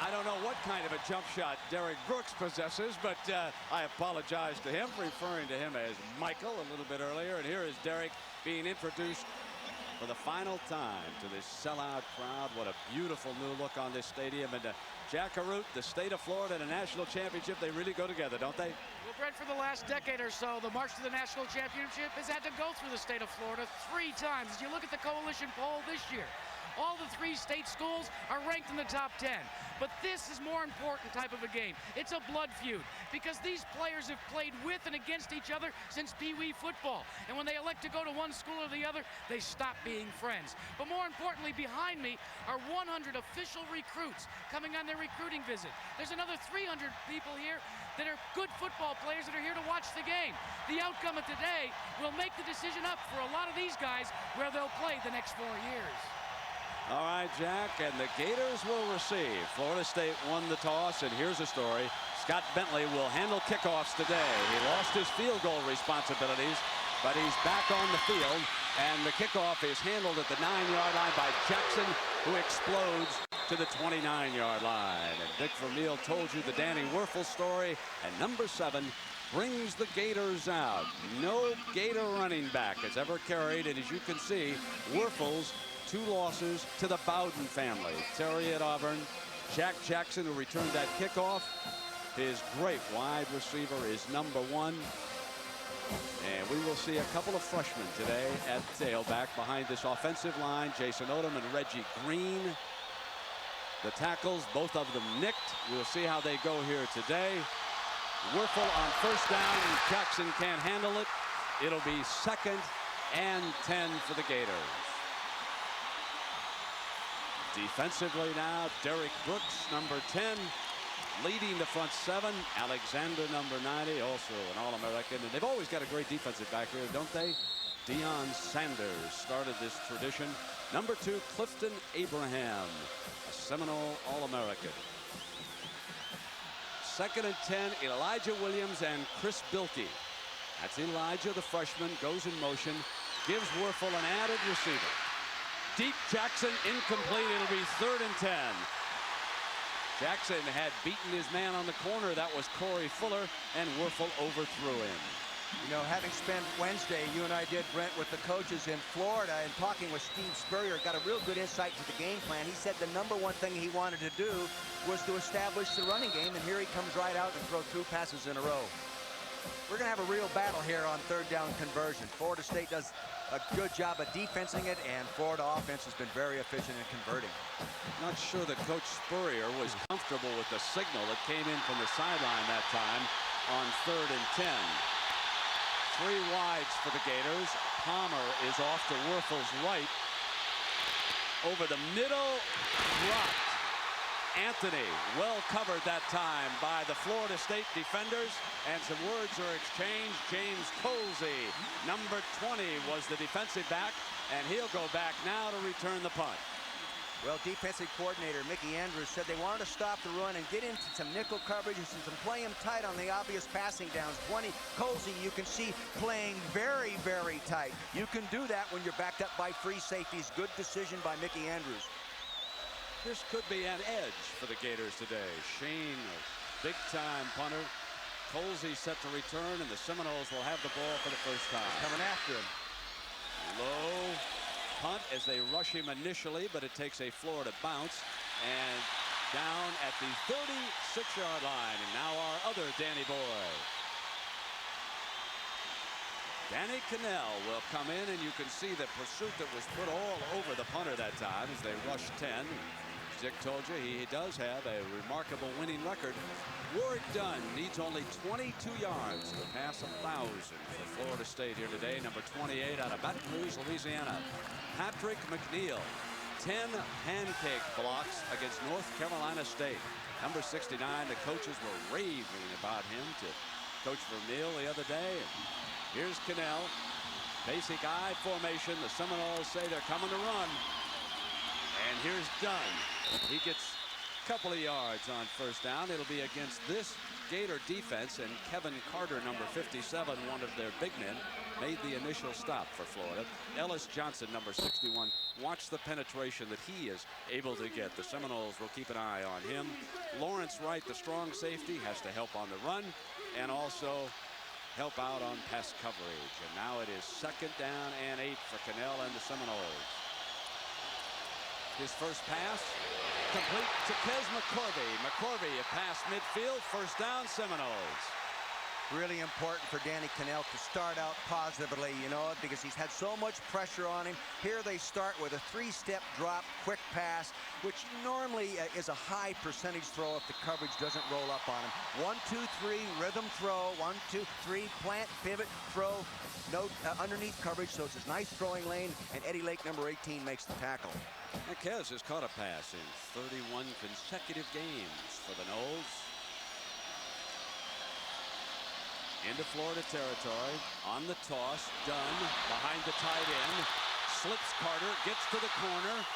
I don't know what kind of a jump shot Derek Brooks possesses, but I apologize to him for referring to him as Michael a little bit earlier. And here is Derek being introduced for the final time to this sellout crowd. What a beautiful new look on this stadium. And Jack Arute, the state of Florida, and a national championship, they really go together, don't they? Well, Brent, for the last decade or so, the march to the national championship has had to go through the state of Florida 3 times. As you look at the coalition poll this year, all the 3 state schools are ranked in the top 10. But this is more important type of a game. It's a blood feud because these players have played with and against each other since Pee Wee football. And when they elect to go to one school or the other, they stop being friends. But more importantly, behind me are 100 official recruits coming on their recruiting visit. There's another 300 people here that are good football players that are here to watch the game. The outcome of today will make the decision up for a lot of these guys where they'll play the next 4 years. All right, Jack, and the Gators will receive. Florida State won the toss, and here's a story. Scott Bentley will handle kickoffs today. He lost his field goal responsibilities, but he's back on the field, and the kickoff is handled at the 9-yard line by Jackson, who explodes to the 29-yard line. And Dick Vermeil told you the Danny Werfel story, and number 7 brings the Gators out. No Gator running back has ever carried, and as you can see, Werfel's 2 losses to the Bowden family. Terry at Auburn, Jack Jackson, who returned that kickoff. His great wide receiver is number 1. And we will see a couple of freshmen today at tailback behind this offensive line. Jason Odom and Reggie Green. The tackles, both of them nicked. We'll see how they go here today. Werfel on first down, and Jackson can't handle it. It'll be 2nd and 10 for the Gators. Defensively now, Derek Brooks, number 10, leading the front 7. Alexander, number 90, also an All-American. And they've always got a great defensive back here, don't they? Deion Sanders started this tradition. Number 2, Clifton Abraham, a Seminole All-American. 2nd and 10, Elijah Williams and Chris Bilkey. That's Elijah, the freshman, goes in motion, gives Werfel an added receiver. Deep Jackson, incomplete. It'll be 3rd and 10. Jackson had beaten his man on the corner. That was Corey Fuller, and Werfel overthrew him. You know, having spent Wednesday, you and I did, Brent, with the coaches in Florida, and talking with Steve Spurrier, got a real good insight to the game plan. He said the number 1 thing he wanted to do was to establish the running game, and here he comes right out and throw 2 passes in a row. We're going to have a real battle here on 3rd down conversion. Florida State does a good job of defensing it, and Florida offense has been very efficient in converting. Not sure that Coach Spurrier was comfortable with the signal that came in from the sideline that time on 3rd and 10. 3 wides for the Gators. Palmer is off to Werfel's right. Over the middle, dropped. Anthony, well covered that time by the Florida State defenders, and some words are exchanged. James Colsey, number 20, was the defensive back, and he'll go back now to return the punt. Well, defensive coordinator Mickey Andrews said they wanted to stop the run and get into some nickel coverages and some play him tight on the obvious passing downs. 20, Colsey, you can see playing very, very tight. You can do that when you're backed up by free safeties. Good decision by Mickey Andrews. This could be an edge for the Gators today. Shane, a big-time punter. Colsey set to return, and the Seminoles will have the ball for the first time. Coming after him. Low punt as they rush him initially, but it takes a Florida bounce. And down at the 36-yard line. And now our other Danny boy. Danny Cannell will come in, and you can see the pursuit that was put all over the punter that time as they rushed 10. Dick told you he does have a remarkable winning record. Warwick Dunn needs only 22 yards to pass 1,000 for Florida State here today. Number 28 out of Baton Rouge, Louisiana. Patrick McNeil, 10 pancake blocks against North Carolina State. Number 69, the coaches were raving about him to Coach Vermeil the other day. And here's Cannell. Basic I formation. The Seminoles say they're coming to run. And here's Dunn. He gets a couple of yards on first down. It'll be against this Gator defense, and Kevin Carter, number 57, one of their big men, made the initial stop for Florida. Ellis Johnson, number 61, watch the penetration that he is able to get. The Seminoles will keep an eye on him. Lawrence Wright, the strong safety, has to help on the run and also help out on pass coverage. And now it is 2nd down and 8 for Cannell and the Seminoles. His first pass complete to Kez McCorvey. McCorvey a pass midfield, 1st down Seminoles. Really important for Danny Cannell to start out positively, you know, because he's had so much pressure on him. Here they start with a 3-step drop, quick pass, which normally is a high percentage throw if the coverage doesn't roll up on him. 1, 2, 3, rhythm throw, 1, 2, 3, plant, pivot, throw, no underneath coverage, so it's a nice throwing lane, and Eddie Lake, number 18, makes the tackle. And Kez has caught a pass in 31 consecutive games for the Noles. Into Florida territory, on the toss, Dunn behind the tight end, slips Carter, gets to the corner,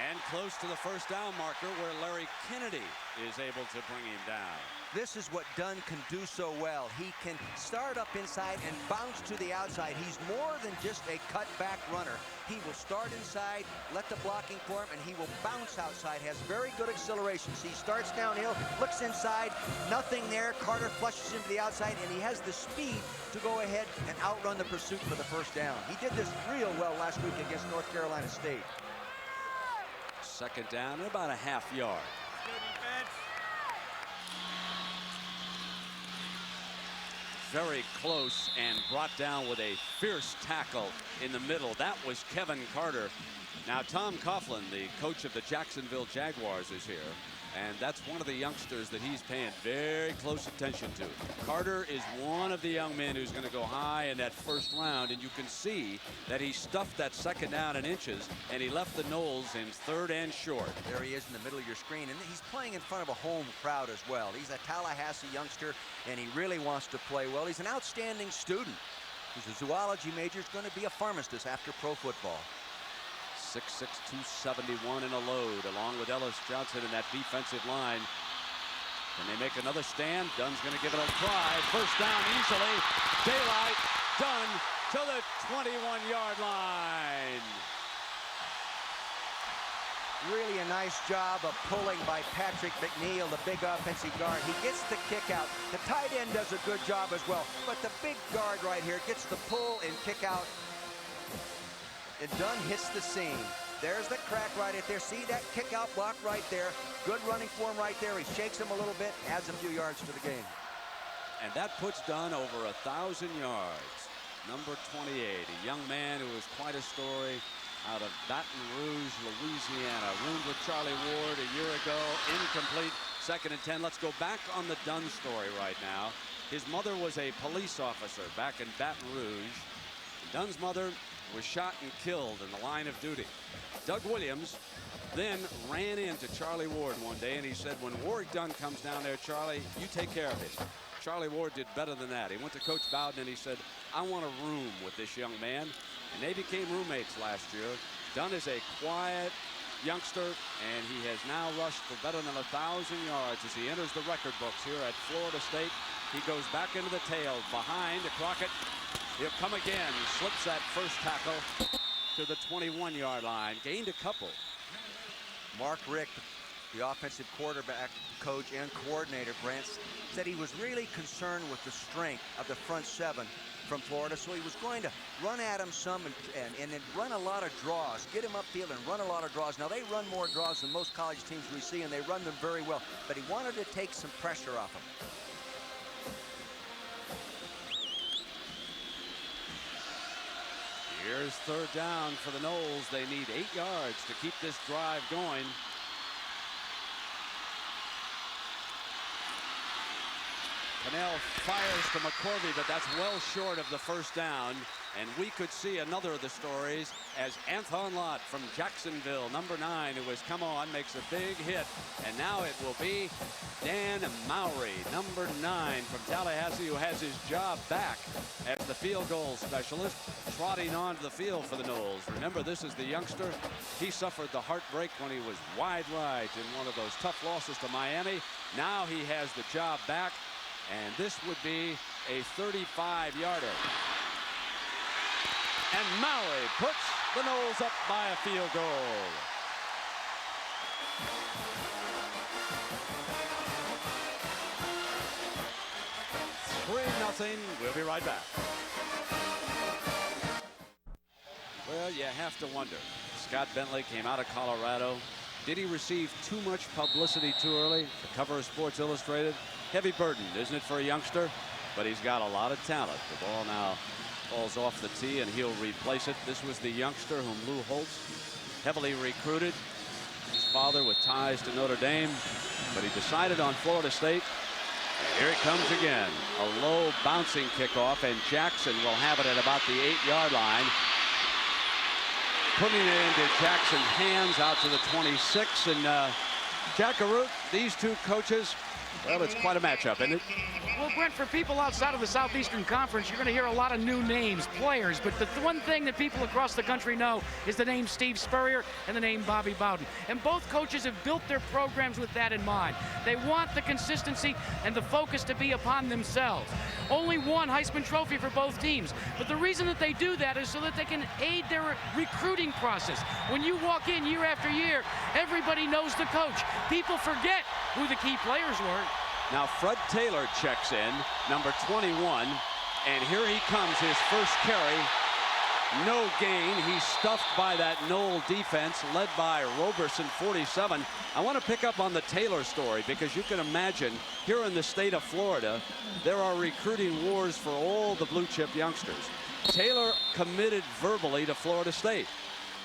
and close to the 1st down marker where Larry Kennedy is able to bring him down. This is what Dunn can do so well. He can start up inside and bounce to the outside. He's more than just a cut-back runner. He will start inside, let the blocking form, and he will bounce outside. Has very good acceleration. See, starts downhill, looks inside, nothing there. Carter flushes into the outside, and he has the speed to go ahead and outrun the pursuit for the 1st down. He did this real well last week against North Carolina State. 2nd down and about a half yard. Very close and brought down with a fierce tackle in the middle. That was Kevin Carter. Now Tom Coughlin, the coach of the Jacksonville Jaguars, is here, and that's one of the youngsters that he's paying very close attention to. Carter is one of the young men who's going to go high in that 1st round, and you can see that he stuffed that 2nd down in inches, and he left the Noles in 3rd and short. There he is in the middle of your screen, and he's playing in front of a home crowd as well. He's a Tallahassee youngster, and he really wants to play well. He's an outstanding student. He's a zoology major. He's going to be a pharmacist after pro football. 6'6", 271 in a load, along with Ellis Johnson in that defensive line. Can they make another stand? Dunn's going to give it a try. 1st down easily. Daylight. Dunn to the 21-yard line. Really a nice job of pulling by Patrick McNeil, the big offensive guard. He gets the kick out. The tight end does a good job as well. But the big guard right here gets the pull and kick out. And Dunn hits the seam. There's the crack right there. See that kick out block right there. Good running form right there. He shakes him a little bit, adds a few yards to the game. And that puts Dunn over 1,000 yards. Number 28, a young man who was quite a story out of Baton Rouge, Louisiana. Roomed with Charlie Ward a year ago. Incomplete, 2nd and 10. Let's go back on the Dunn story right now. His mother was a police officer back in Baton Rouge. Dunn's mother was shot and killed in the line of duty. Doug Williams then ran into Charlie Ward one day, and he said, when Ward Dunn comes down there, Charlie, you take care of him. Charlie Ward did better than that. He went to Coach Bowden and he said, I want a room with this young man. And they became roommates last year. Dunn is a quiet youngster, and he has now rushed for better than 1,000 yards as he enters the record books here at Florida State. He goes back into the tail behind Crockett. He'll come again, slips that 1st tackle to the 21-yard line, gained a couple. Mark Richt, the offensive quarterback coach and coordinator, Brent, said he was really concerned with the strength of the front 7 from Florida, so he was going to run at him some and then run a lot of draws, get him upfield and run a lot of draws. Now, they run more draws than most college teams we see, and they run them very well, but he wanted to take some pressure off him. Here's 3rd down for the Noles. They need 8 yards to keep this drive going. Pennell fires to McCorvey, but that's well short of the first down. And we could see another of the stories as Anthon Lott from Jacksonville, number 9, who has come on, makes a big hit. And now it will be Dan Mowry, number 9 from Tallahassee, who has his job back as the field goal specialist, trotting onto the field for the Noles. Remember, this is the youngster. He suffered the heartbreak when he was wide right in one of those tough losses to Miami. Now he has the job back, and this would be a 35-yarder. And Mowry puts the Noles up by a field goal. Nothing. We'll be right back. Well, you have to wonder. Scott Bentley came out of Colorado. Did he receive too much publicity too early? The cover of Sports Illustrated. Heavy burden, isn't it, for a youngster? But he's got a lot of talent. The ball now falls off the tee, and he'll replace it. This was the youngster whom Lou Holtz heavily recruited. His father with ties to Notre Dame, but he decided on Florida State. Here it comes again. A low bouncing kickoff, and Jackson will have it at about the 8-yard line. Putting it into Jackson's hands out to the 26. And Jack Arute, these two coaches, well, it's quite a matchup, isn't it? Well, Brent, for people outside of the Southeastern Conference, you're going to hear a lot of new names, players. But the one thing that people across the country know is the name Steve Spurrier and the name Bobby Bowden. And both coaches have built their programs with that in mind. They want the consistency and the focus to be upon themselves. Only one Heisman Trophy for both teams. But the reason that they do that is so that they can aid their recruiting process. When you walk in year after year, everybody knows the coach. People forget who the key players were. Now Fred Taylor checks in, number 21, and here he comes, his first carry. No gain. He's stuffed by that Nole defense led by Roberson, 47. I want to pick up on the Taylor story because you can imagine here in the state of Florida, there are recruiting wars for all the blue chip youngsters. Taylor committed verbally to Florida State,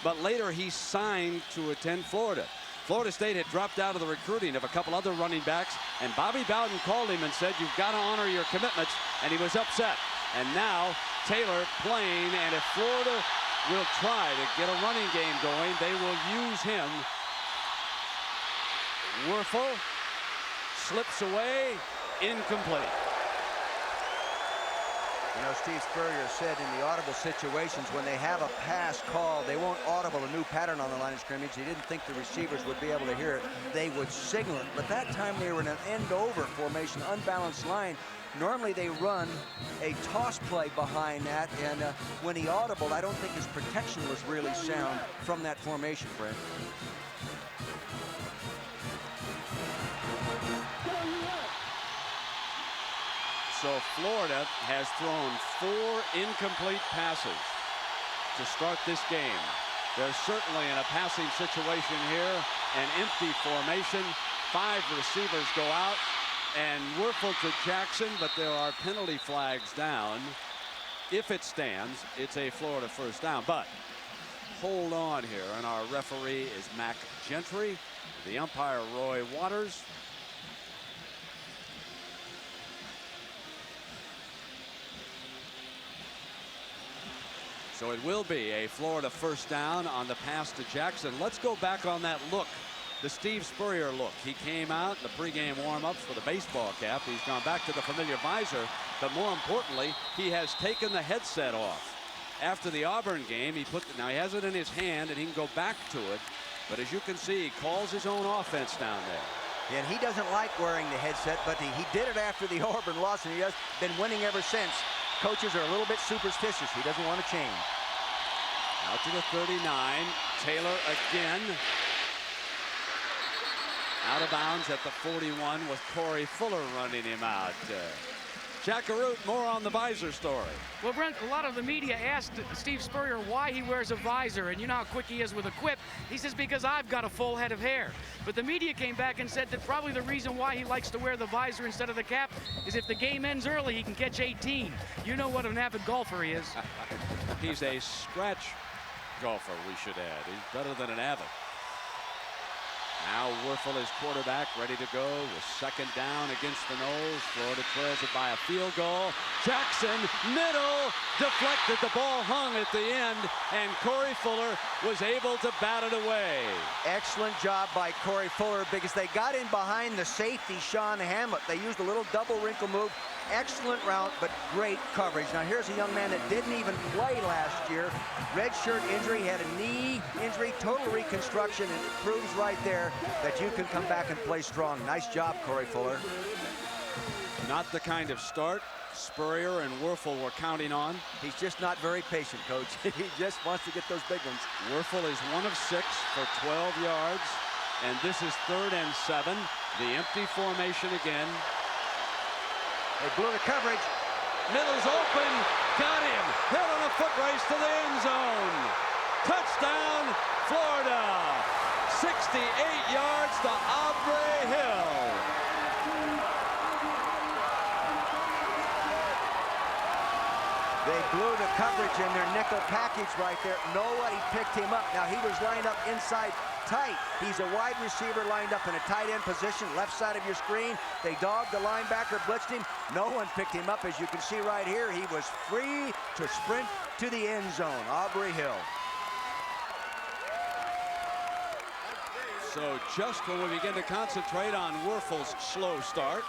but later he signed to attend Florida. Florida State had dropped out of the recruiting of a couple other running backs, and Bobby Bowden called him and said, you've got to honor your commitments, and he was upset. And now Taylor playing, and if Florida will try to get a running game going, they will use him. Werfel slips away, incomplete. You know, Steve Spurrier said in the audible situations, when they have a pass call, they won't audible a new pattern on the line of scrimmage. He didn't think the receivers would be able to hear it. They would signal it. But that time they were in an end-over formation, unbalanced line. Normally they run a toss play behind that, and when he audibled, I don't think his protection was really sound from that formation, Brent. So Florida has thrown 4 incomplete passes to start this game. They're certainly in a passing situation here, an empty formation. 5 receivers go out, and Werfel to Jackson, but there are penalty flags down. If it stands, it's a Florida first down. But hold on here, and our referee is Mac Gentry, the umpire Roy Waters. So it will be a Florida first down on the pass to Jackson. Let's go back on that look, the Steve Spurrier look. He came out in the pregame warm-ups for the baseball cap. He's gone back to the familiar visor, but more importantly, he has taken the headset off. After the Auburn game, now he has it in his hand and he can go back to it. But as you can see, he calls his own offense down there. And he doesn't like wearing the headset, but he did it after the Auburn loss, and he has been winning ever since. Coaches are a little bit superstitious. He doesn't want to change. Out to the 39. Taylor again. Out of bounds at the 41 with Corey Fuller running him out. Jack Arute, more on the visor story. Well, Brent, a lot of the media asked Steve Spurrier why he wears a visor, and you know how quick he is with a quip. He says, because I've got a full head of hair. But the media came back and said that probably the reason why he likes to wear the visor instead of the cap is if the game ends early, he can catch 18. You know what an avid golfer he is. He's a scratch golfer, we should add. He's better than an avid. Now Werfel is quarterback, ready to go with second down against the Noles. Florida trails it by a field goal. Jackson, middle, deflected. The ball hung at the end, and Corey Fuller was able to bat it away. Excellent job by Corey Fuller, because they got in behind the safety, Sean Hamlet. They used a little double wrinkle move. Excellent route, but great coverage. Now here's a young man that didn't even play last year. Redshirt injury, had a knee injury, total reconstruction, and it proves right there that you can come back and play strong. Nice job, Corey Fuller. Not the kind of start Spurrier and Werfel were counting on. He's just not very patient, Coach. He just wants to get those big ones. Werfel is 1 of 6 for 12 yards, and this is 3rd and 7. The empty formation again. They blew the coverage. Middle's open, got him, hit on a foot race to the end zone. Touchdown, Florida. 68 yards to Aubrey Hill. They blew the coverage in their nickel package right there. Nobody picked him up. Now he was lined up inside tight. He's a wide receiver lined up in a tight end position, left side of your screen. They dogged the linebacker, blitzed him. No one picked him up. As you can see right here, he was free to sprint to the end zone. Aubrey Hill. So just when we begin to concentrate on Werfel's slow start,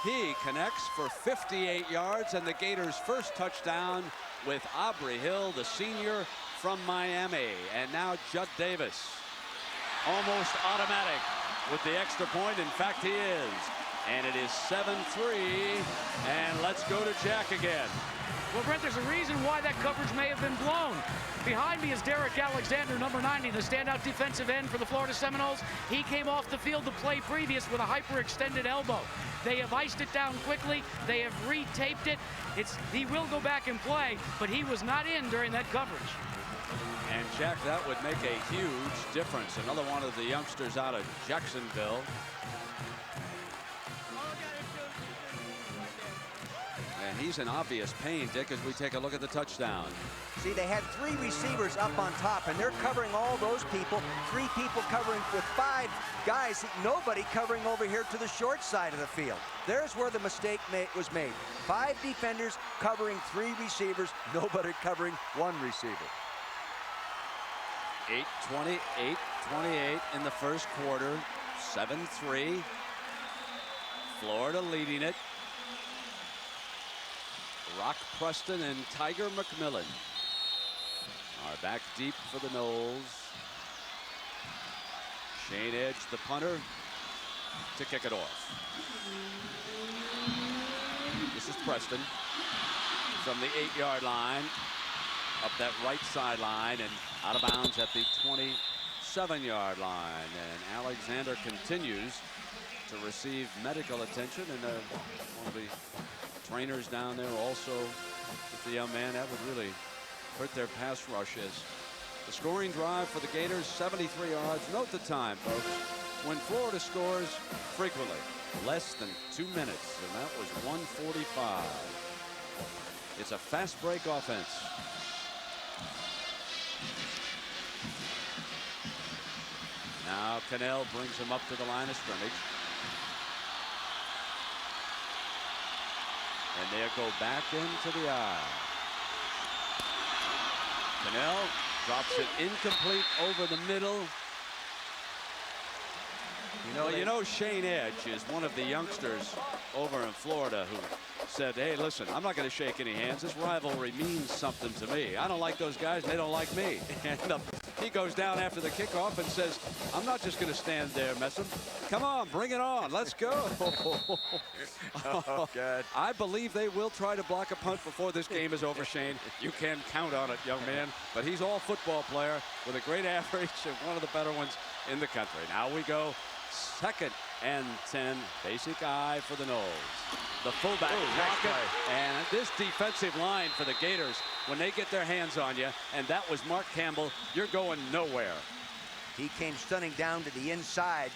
he connects for 58 yards, and the Gators' first touchdown with Aubrey Hill, the senior from Miami. And now Judd Davis, almost automatic with the extra point. In fact, he is. And it is 7-3, and let's go to Jack again. Well, Brent, there's a reason why that coverage may have been blown. Behind me is Derek Alexander, number 90, the standout defensive end for the Florida Seminoles. He came off the field the play previous with a hyperextended elbow. They have iced it down quickly. They have retaped it. He will go back and play, but he was not in during that coverage. And Jack, that would make a huge difference. Another one of the youngsters out of Jacksonville. And he's in obvious pain, Dick, as we take a look at the touchdown. See, they had 3 receivers up on top, and they're covering all those people. 3 people covering with 5 guys. Nobody covering over here to the short side of the field. There's where the mistake was made. 5 defenders covering 3 receivers. Nobody covering 1 receiver. 8:20, 8:28 in the first quarter. 7-3. Florida leading it. Rock Preston and Tiger McMillan are back deep for the Noles. Shane Edge, the punter, to kick it off. This is Preston from the 8-yard line, up that right sideline and out of bounds at the 27-yard line. And Alexander continues to receive medical attention, and one of the trainers down there also with the young man. That would really hurt their pass rush. As the scoring drive for the Gators, 73 yards. Note the time, folks. When Florida scores frequently, less than 2 minutes, and that was 1:45. It's a fast break offense. Now Cannell brings him up to the line of scrimmage. And they'll go back into the eye. Cannell drops it incomplete over the middle. You know, Shane Edge is one of the youngsters over in Florida who said, hey, listen, I'm not going to shake any hands. This rivalry means something to me. I don't like those guys. They don't like me. And he goes down after the kickoff and says, I'm not just going to stand there, mess him. Come on, bring it on. Let's go. Oh, God. I believe they will try to block a punt before this game is over, Shane. You can count on it, young man. But he's all football player with a great average and one of the better ones in the country. Now we go 2nd and 10. Basic eye for the Noles. The fullback pocket, and this defensive line for the Gators, when they get their hands on you, and that was Mark Campbell, you're going nowhere. He came stunning down to the inside.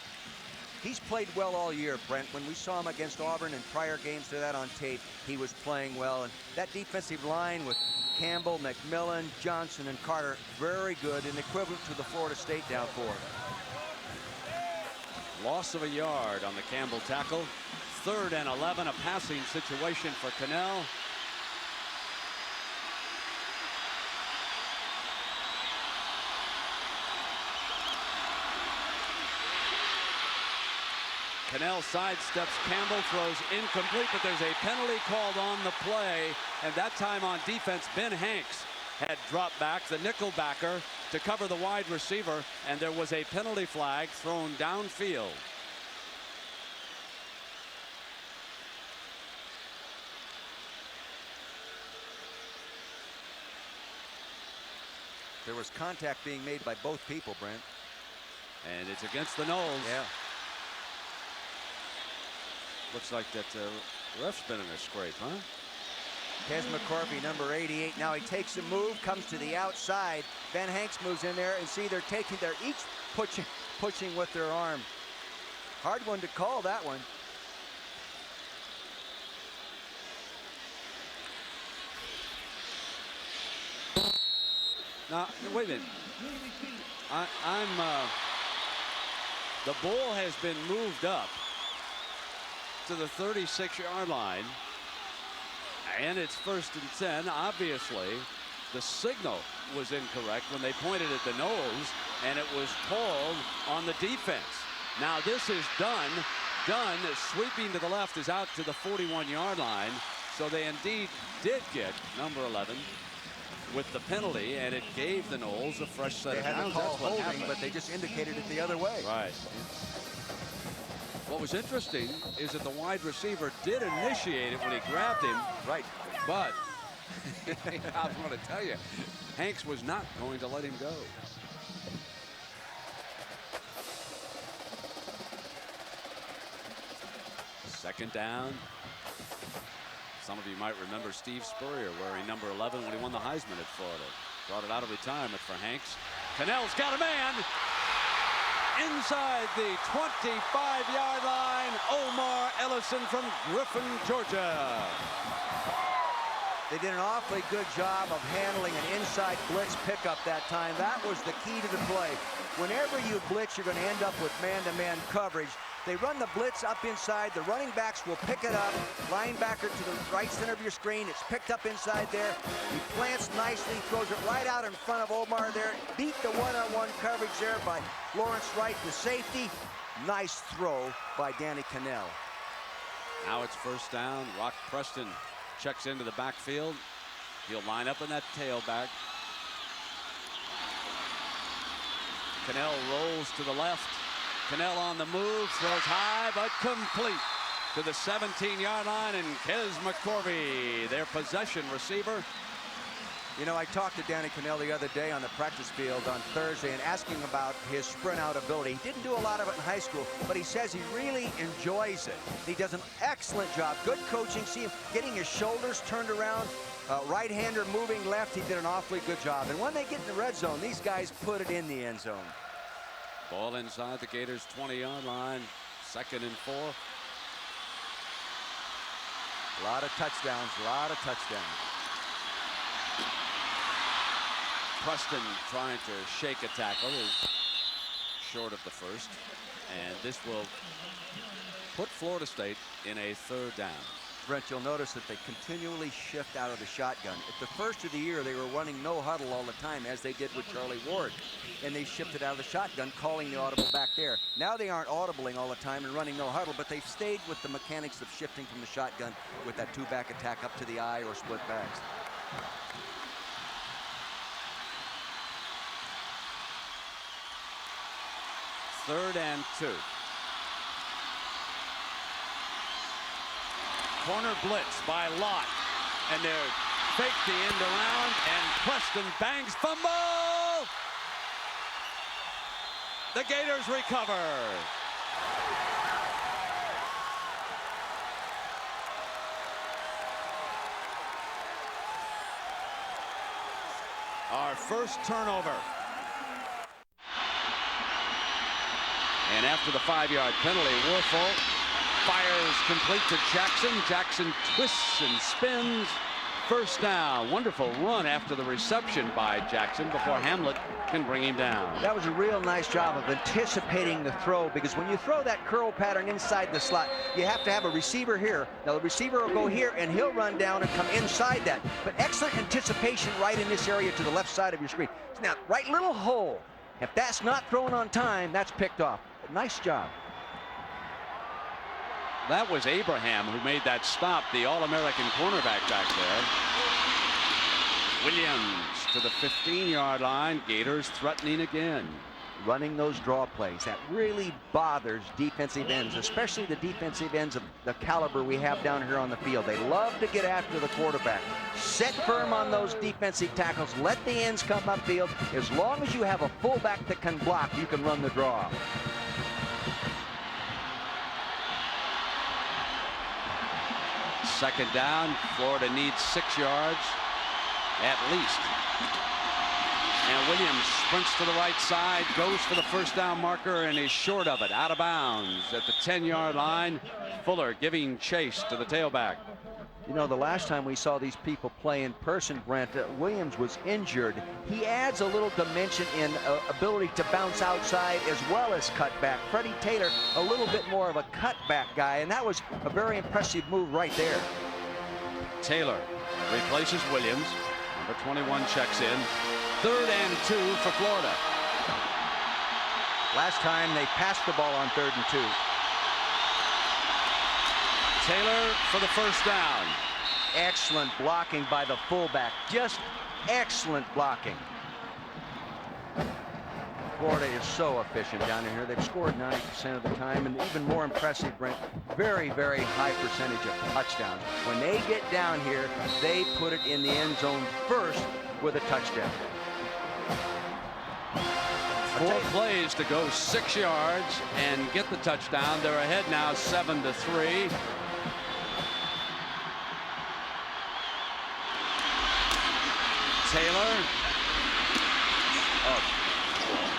He's played well all year, Brent. When we saw him against Auburn in prior games to that on tape, he was playing well. And that defensive line with Campbell, McMillan, Johnson, and Carter, very good and equivalent to the Florida State down forward. Loss of a yard on the Campbell tackle. 3rd and 11, a passing situation for Cannell. Cannell sidesteps Campbell, throws incomplete, but there's a penalty called on the play, and that time on defense, Ben Hanks had dropped back, the nickel backer, to cover the wide receiver, and there was a penalty flag thrown downfield. There was contact being made by both people, Brent. And it's against the Knowles. Yeah. Looks like that ref's been in a scrape, huh? Kes McCorvey, number 88. Now he takes a move, comes to the outside. Ben Hanks moves in there, and see they're each pushing with their arm. Hard one to call, that one. Now, wait a minute. The ball has been moved up to the 36-yard line, and it's 1st and 10. Obviously, the signal was incorrect when they pointed at the nose, and it was called on the defense. Now this is done. Dunn sweeping to the left is out to the 41-yard line, so they indeed did get number 11 with the penalty, and it gave the Knowles a fresh set of downs. They had to call holding, happened. but they just indicated it the other way. Right. What was interesting is that the wide receiver did initiate it when he grabbed him. Right. But I was going to tell you, Hanks was not going to let him go. Second down. Some of you might remember Steve Spurrier wearing number 11 when he won the Heisman at Florida. Brought it out of retirement for Hanks. Cannell's got a man inside the 25-yard line. Omar Ellison from Griffin, Georgia. They did an awfully good job of handling an inside blitz pickup that time. That was the key to the play. Whenever you blitz, you're going to end up with man-to-man coverage. They run the blitz up inside. The running backs will pick it up. Linebacker to the right center of your screen. It's picked up inside there. He plants nicely, throws it right out in front of Omar there. Beat the one-on-one coverage there by Lawrence Wright, the safety. Nice throw by Danny Cannell. Now it's 1st down. Rock Preston checks into the backfield. He'll line up in that tailback. Cannell rolls to the left. Cannell on the move, throws high, but complete to the 17-yard line, and Kes McCorvey, their possession receiver. You know, I talked to Danny Cannell the other day on the practice field on Thursday and asking about his sprint out ability. He didn't do a lot of it in high school, but he says he really enjoys it. He does an excellent job. Good coaching. See him getting his shoulders turned around. Right-hander moving left. He did an awfully good job. And when they get in the red zone, these guys put it in the end zone. Ball inside the Gators' 20-yard line. 2nd and 4. A lot of touchdowns, a lot of touchdowns. Preston trying to shake a tackle is short of the first, and this will put Florida State in a 3rd down. Brent, you'll notice that they continually shift out of the shotgun. At the first of the year, they were running no huddle all the time, as they did with Charlie Ward, and they shifted out of the shotgun, calling the audible back there. Now they aren't audibling all the time and running no huddle, but they've stayed with the mechanics of shifting from the shotgun with that 2-back attack up to the eye or split backs. Third and 2. Corner blitz by Lott, and they're fake the end around, and Preston bangs fumble. The Gators recover. Our first turnover. And after the 5-yard penalty, Werfel fires complete to Jackson. Jackson twists and spins first down. Wonderful run after the reception by Jackson before Hamlet can bring him down. That was a real nice job of anticipating the throw, because when you throw that curl pattern inside the slot, you have to have a receiver here. Now the receiver will go here and he'll run down and come inside that. But excellent anticipation right in this area to the left side of your screen. Now, right little hole. If that's not thrown on time, that's picked off. Nice job. That was Abraham who made that stop, the All-American cornerback back there. Williams to the 15-yard line. Gators threatening again. Running those draw plays, that really bothers defensive ends, especially the defensive ends of the caliber we have down here on the field. They love to get after the quarterback. Set firm on those defensive tackles. Let the ends come upfield. As long as you have a fullback that can block, you can run the draw. Second down. Florida needs 6 yards at least. And Williams sprints to the right side, goes for the first down marker, and is short of it, out of bounds at the 10-yard line. Fuller giving chase to the tailback. You know, the last time we saw these people play in person, Brent, Williams was injured. He adds a little dimension in ability to bounce outside as well as cut back. Freddie Taylor, a little bit more of a cutback guy, and that was a very impressive move right there. Taylor replaces Williams. Number 21 checks in. 3rd and 2 for Florida. Last time they passed the ball on 3rd and 2. Taylor for the first down. Excellent blocking by the fullback. Just excellent blocking. Florida is so efficient down in here. They've scored 90% of the time, and even more impressive, Brent, very, very high percentage of touchdowns. When they get down here, they put it in the end zone first with a touchdown. 4 plays to go 6 yards and get the touchdown. They're ahead now 7-3. Taylor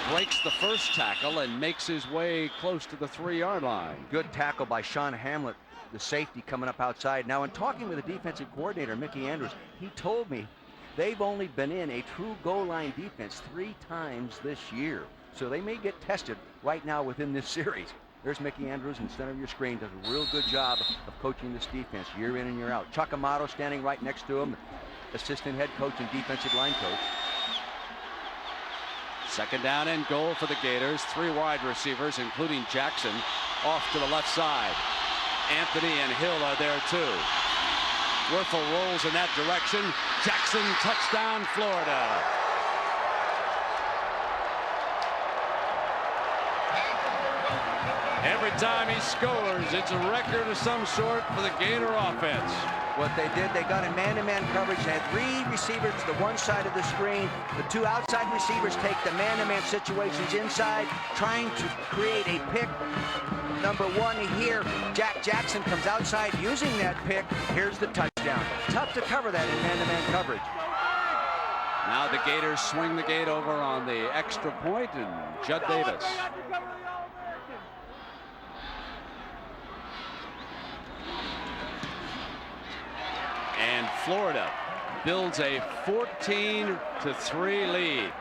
breaks the first tackle and makes his way close to the 3-yard line. Good tackle by Sean Hamlet, the safety coming up outside. Now, in talking with the defensive coordinator, Mickey Andrews, he told me they've only been in a true goal line defense 3 times this year. So they may get tested right now within this series. There's Mickey Andrews in the center of your screen. Does a real good job of coaching this defense year in and year out. Chuck Amato standing right next to him, assistant head coach and defensive line coach. Second down and goal for the Gators. 3 wide receivers, including Jackson, off to the left side. Anthony and Hill are there too. Werfel rolls in that direction. Jackson, touchdown, Florida. Every time he scores, it's a record of some sort for the Gator offense. What they did, they got in man-to-man coverage. They had 3 receivers to the one side of the screen. The 2 outside receivers take the man-to-man situations inside, trying to create a pick. Number 1 here, Jack Jackson comes outside using that pick. Here's the touchdown. Tough to cover that in man-to-man coverage. Now the Gators swing the gate over on the extra point, and Judd Davis. And Florida builds a 14-3 lead.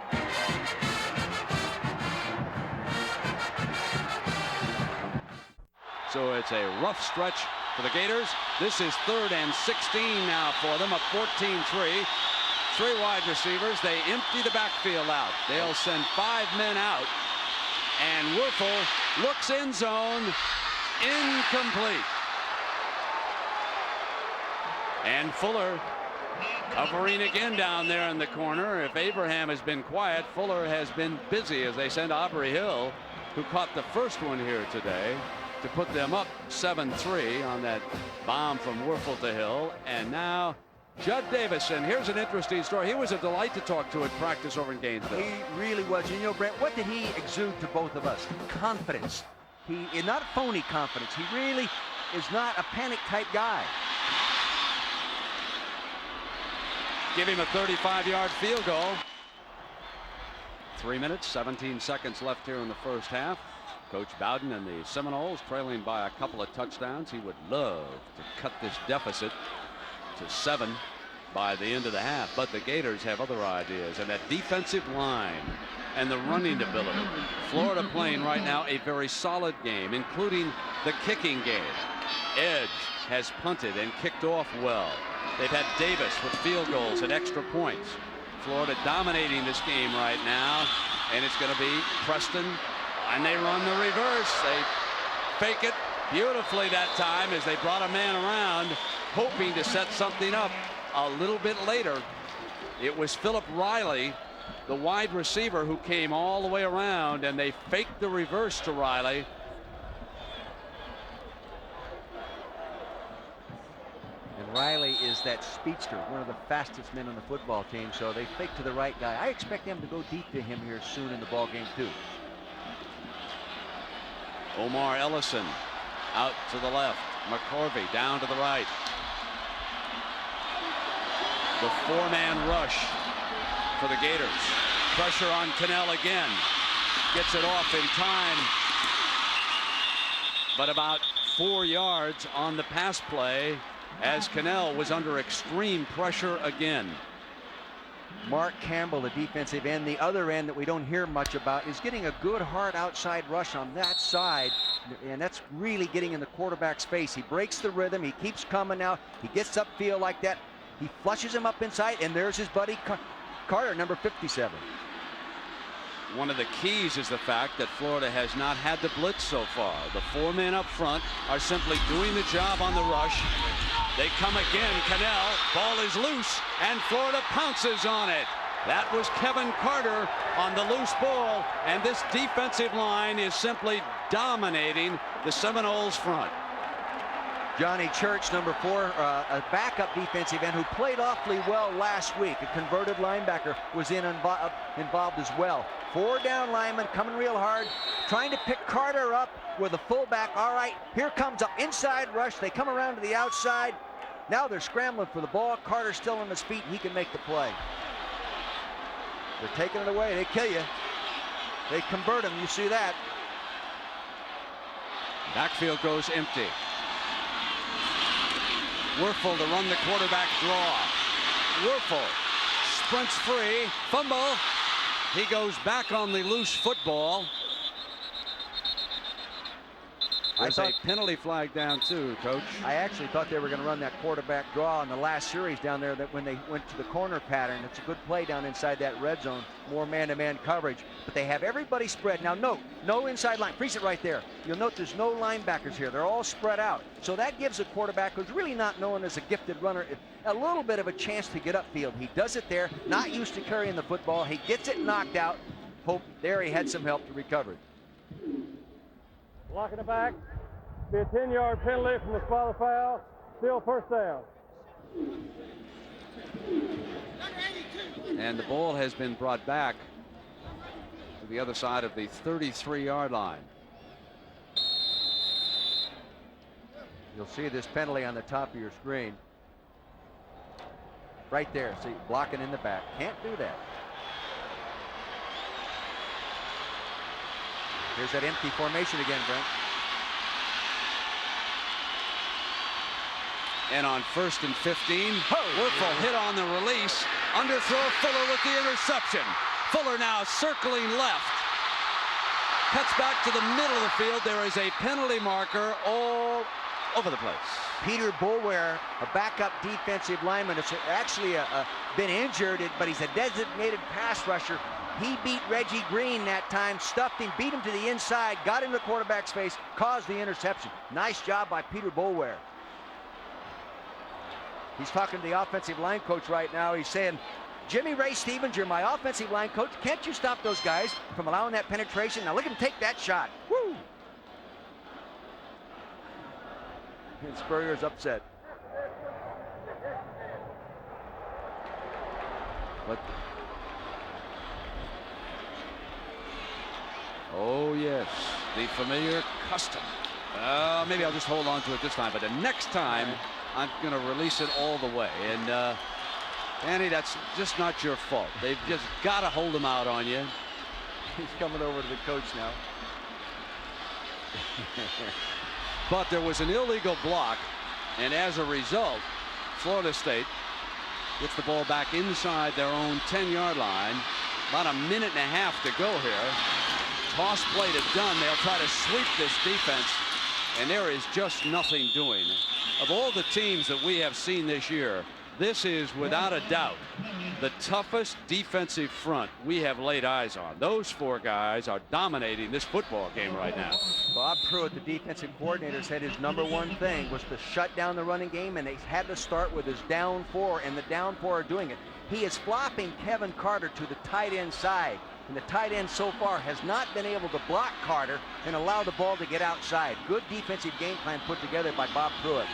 So it's a rough stretch for the Gators. This is 3rd and 16 now for them, a 14-3. 3 wide receivers. They empty the backfield out. They'll send 5 men out. And Werfel looks end zone, incomplete. And Fuller covering again down there in the corner. If Abraham has been quiet, Fuller has been busy as they send Aubrey Hill, who caught the first one here today, to put them up 7-3 on that bomb from Werfel to Hill. And now Judd Davis, and here's an interesting story. He was a delight to talk to at practice over in Gainesville. He really was. You know, Brent, what did he exude to both of us? Confidence. He is not phony confidence. He really is not a panic type guy. Give him a 35-yard field goal. 3 minutes, 17 seconds left here in the first half. Coach Bowden and the Seminoles trailing by a couple of touchdowns. He would love to cut this deficit to 7. by the end of the half. But the Gators have other ideas, and that defensive line and the running ability. Florida playing right now a very solid game, including the kicking game. Edge has punted and kicked off well. They've had Davis with field goals and extra points. Florida dominating this game right now, and it's going to be Preston, and they run the reverse. They fake it beautifully that time as they brought a man around, hoping to set something up a little bit later. It was Philip Riley, the wide receiver, who came all the way around, and they faked the reverse to Riley. And Riley is that speedster, one of the fastest men on the football team, so they fake to the right guy. I expect them to go deep to him here soon in the ball game too. Omar Ellison out to the left. McCorvey down to the right. The four-man rush for the Gators. Pressure on Cannell again. Gets it off in time. But about 4 yards on the pass play as Cannell was under extreme pressure again. Mark Campbell, the defensive end, the other end that we don't hear much about, is getting a good hard outside rush on that side, and that's really getting in the quarterback's face. He breaks the rhythm. He keeps coming out. He gets upfield like that. He flushes him up inside, and there's his buddy Carter, number 57. One of the keys is the fact that Florida has not had the blitz so far. The four men up front are simply doing the job on the rush. They come again. Cannell, ball is loose, and Florida pounces on it. That was Kevin Carter on the loose ball, and this defensive line is simply dominating the Seminoles front. Johnny Church, number 4, a backup defensive end who played awfully well last week. A converted linebacker was involved as well. 4 down linemen coming real hard, trying to pick Carter up with a fullback. All right, here comes an inside rush. They come around to the outside. Now they're scrambling for the ball. Carter's still on his feet, and he can make the play. They're taking it away. They kill you. They convert him. You see that. Backfield goes empty. Werfel to run the quarterback draw. Werfel sprints free. Fumble. He goes back on the loose football. There's a penalty flag down too, Coach. I actually thought they were going to run that quarterback draw in the last series down there, that when they went to the corner pattern. It's a good play down inside that red zone. More man-to-man coverage. But they have everybody spread. Now note, no inside line. Freeze it right there. You'll note there's no linebackers here. They're all spread out. So that gives a quarterback who's really not known as a gifted runner a little bit of a chance to get upfield. He does it there. Not used to carrying the football. He gets it knocked out. Hope there he had some help to recover it. Blocking the back. Be a 10-yard penalty from the spot of foul. Still first down. And the ball has been brought back to the other side of the 33-yard line. You'll see this penalty on the top of your screen. Right there. See, blocking in the back. Can't do that. Here's that empty formation again, Brent. And on 1st and 15, Werfel hit on the release. Underthrow, Fuller with the interception. Fuller now circling left. Cuts back to the middle of the field. There is a penalty marker all over the place. Peter Boulware, a backup defensive lineman, has actually been injured, but he's a designated pass rusher. He beat Reggie Green that time, stuffed him, beat him to the inside, got in the quarterback's face, caused the interception. Nice job by Peter Boulware. He's talking to the offensive line coach right now. He's saying, Jimmy Ray Stevens, you're my offensive line coach. Can't you stop those guys from allowing that penetration? Now look at him take that shot. Woo! And Spurrier's upset. But oh yes, the familiar custom. Maybe I'll just hold on to it this time, but the next time I'm going to release it all the way. And Andy, that's just not your fault. They've just got to hold him out on you. He's coming over to the coach now. But there was an illegal block, and as a result, Florida State Gets the ball back inside their own 10-yard line. About a minute and a half to go here. Toss play to Dunn. They'll try to sweep this defense, and there is just nothing doing. Of all the teams that we have seen this year, this is without a doubt the toughest defensive front we have laid eyes on. Those four guys are dominating this football game right now. Bob Pruitt, the defensive coordinator, said his #1 thing was to shut down the running game, and they had to start with his down four, and the down four are doing it. He is flopping Kevin Carter to the tight end side, and the tight end so far has not been able to block Carter and allow the ball to get outside. Good defensive game plan put together by Bob Pruitt.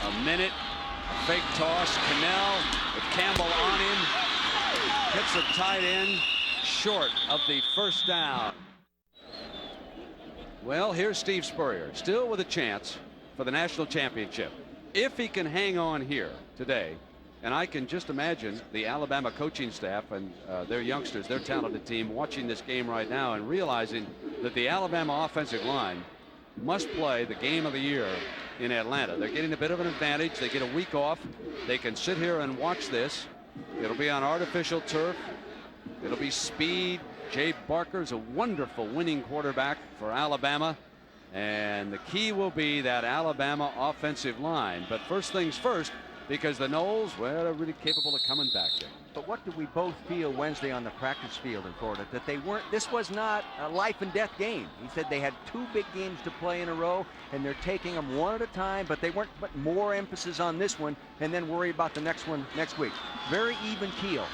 A minute. Fake toss. Cannell with Campbell on him. Hits the tight end short of the first down. Well, here's Steve Spurrier, still with a chance for the national championship. If he can hang on here today, and I can just imagine the Alabama coaching staff and their youngsters, their talented team, watching this game right now and realizing that the Alabama offensive line must play the game of the year in Atlanta. They're getting a bit of an advantage. They get a week off. They can sit here and watch this. It'll be on artificial turf. It'll be speed. Jay Barker's a wonderful winning quarterback for Alabama, and the key will be that Alabama offensive line. But first things first, because the Noles, well, they're really capable of coming back there. But what did we both feel Wednesday on the practice field in Florida? That they weren't, this was not a life and death game. He said they had 2 big games to play in a row, and they're taking them one at a time, but they weren't putting more emphasis on this one and then worry about the next one next week. Very even keel.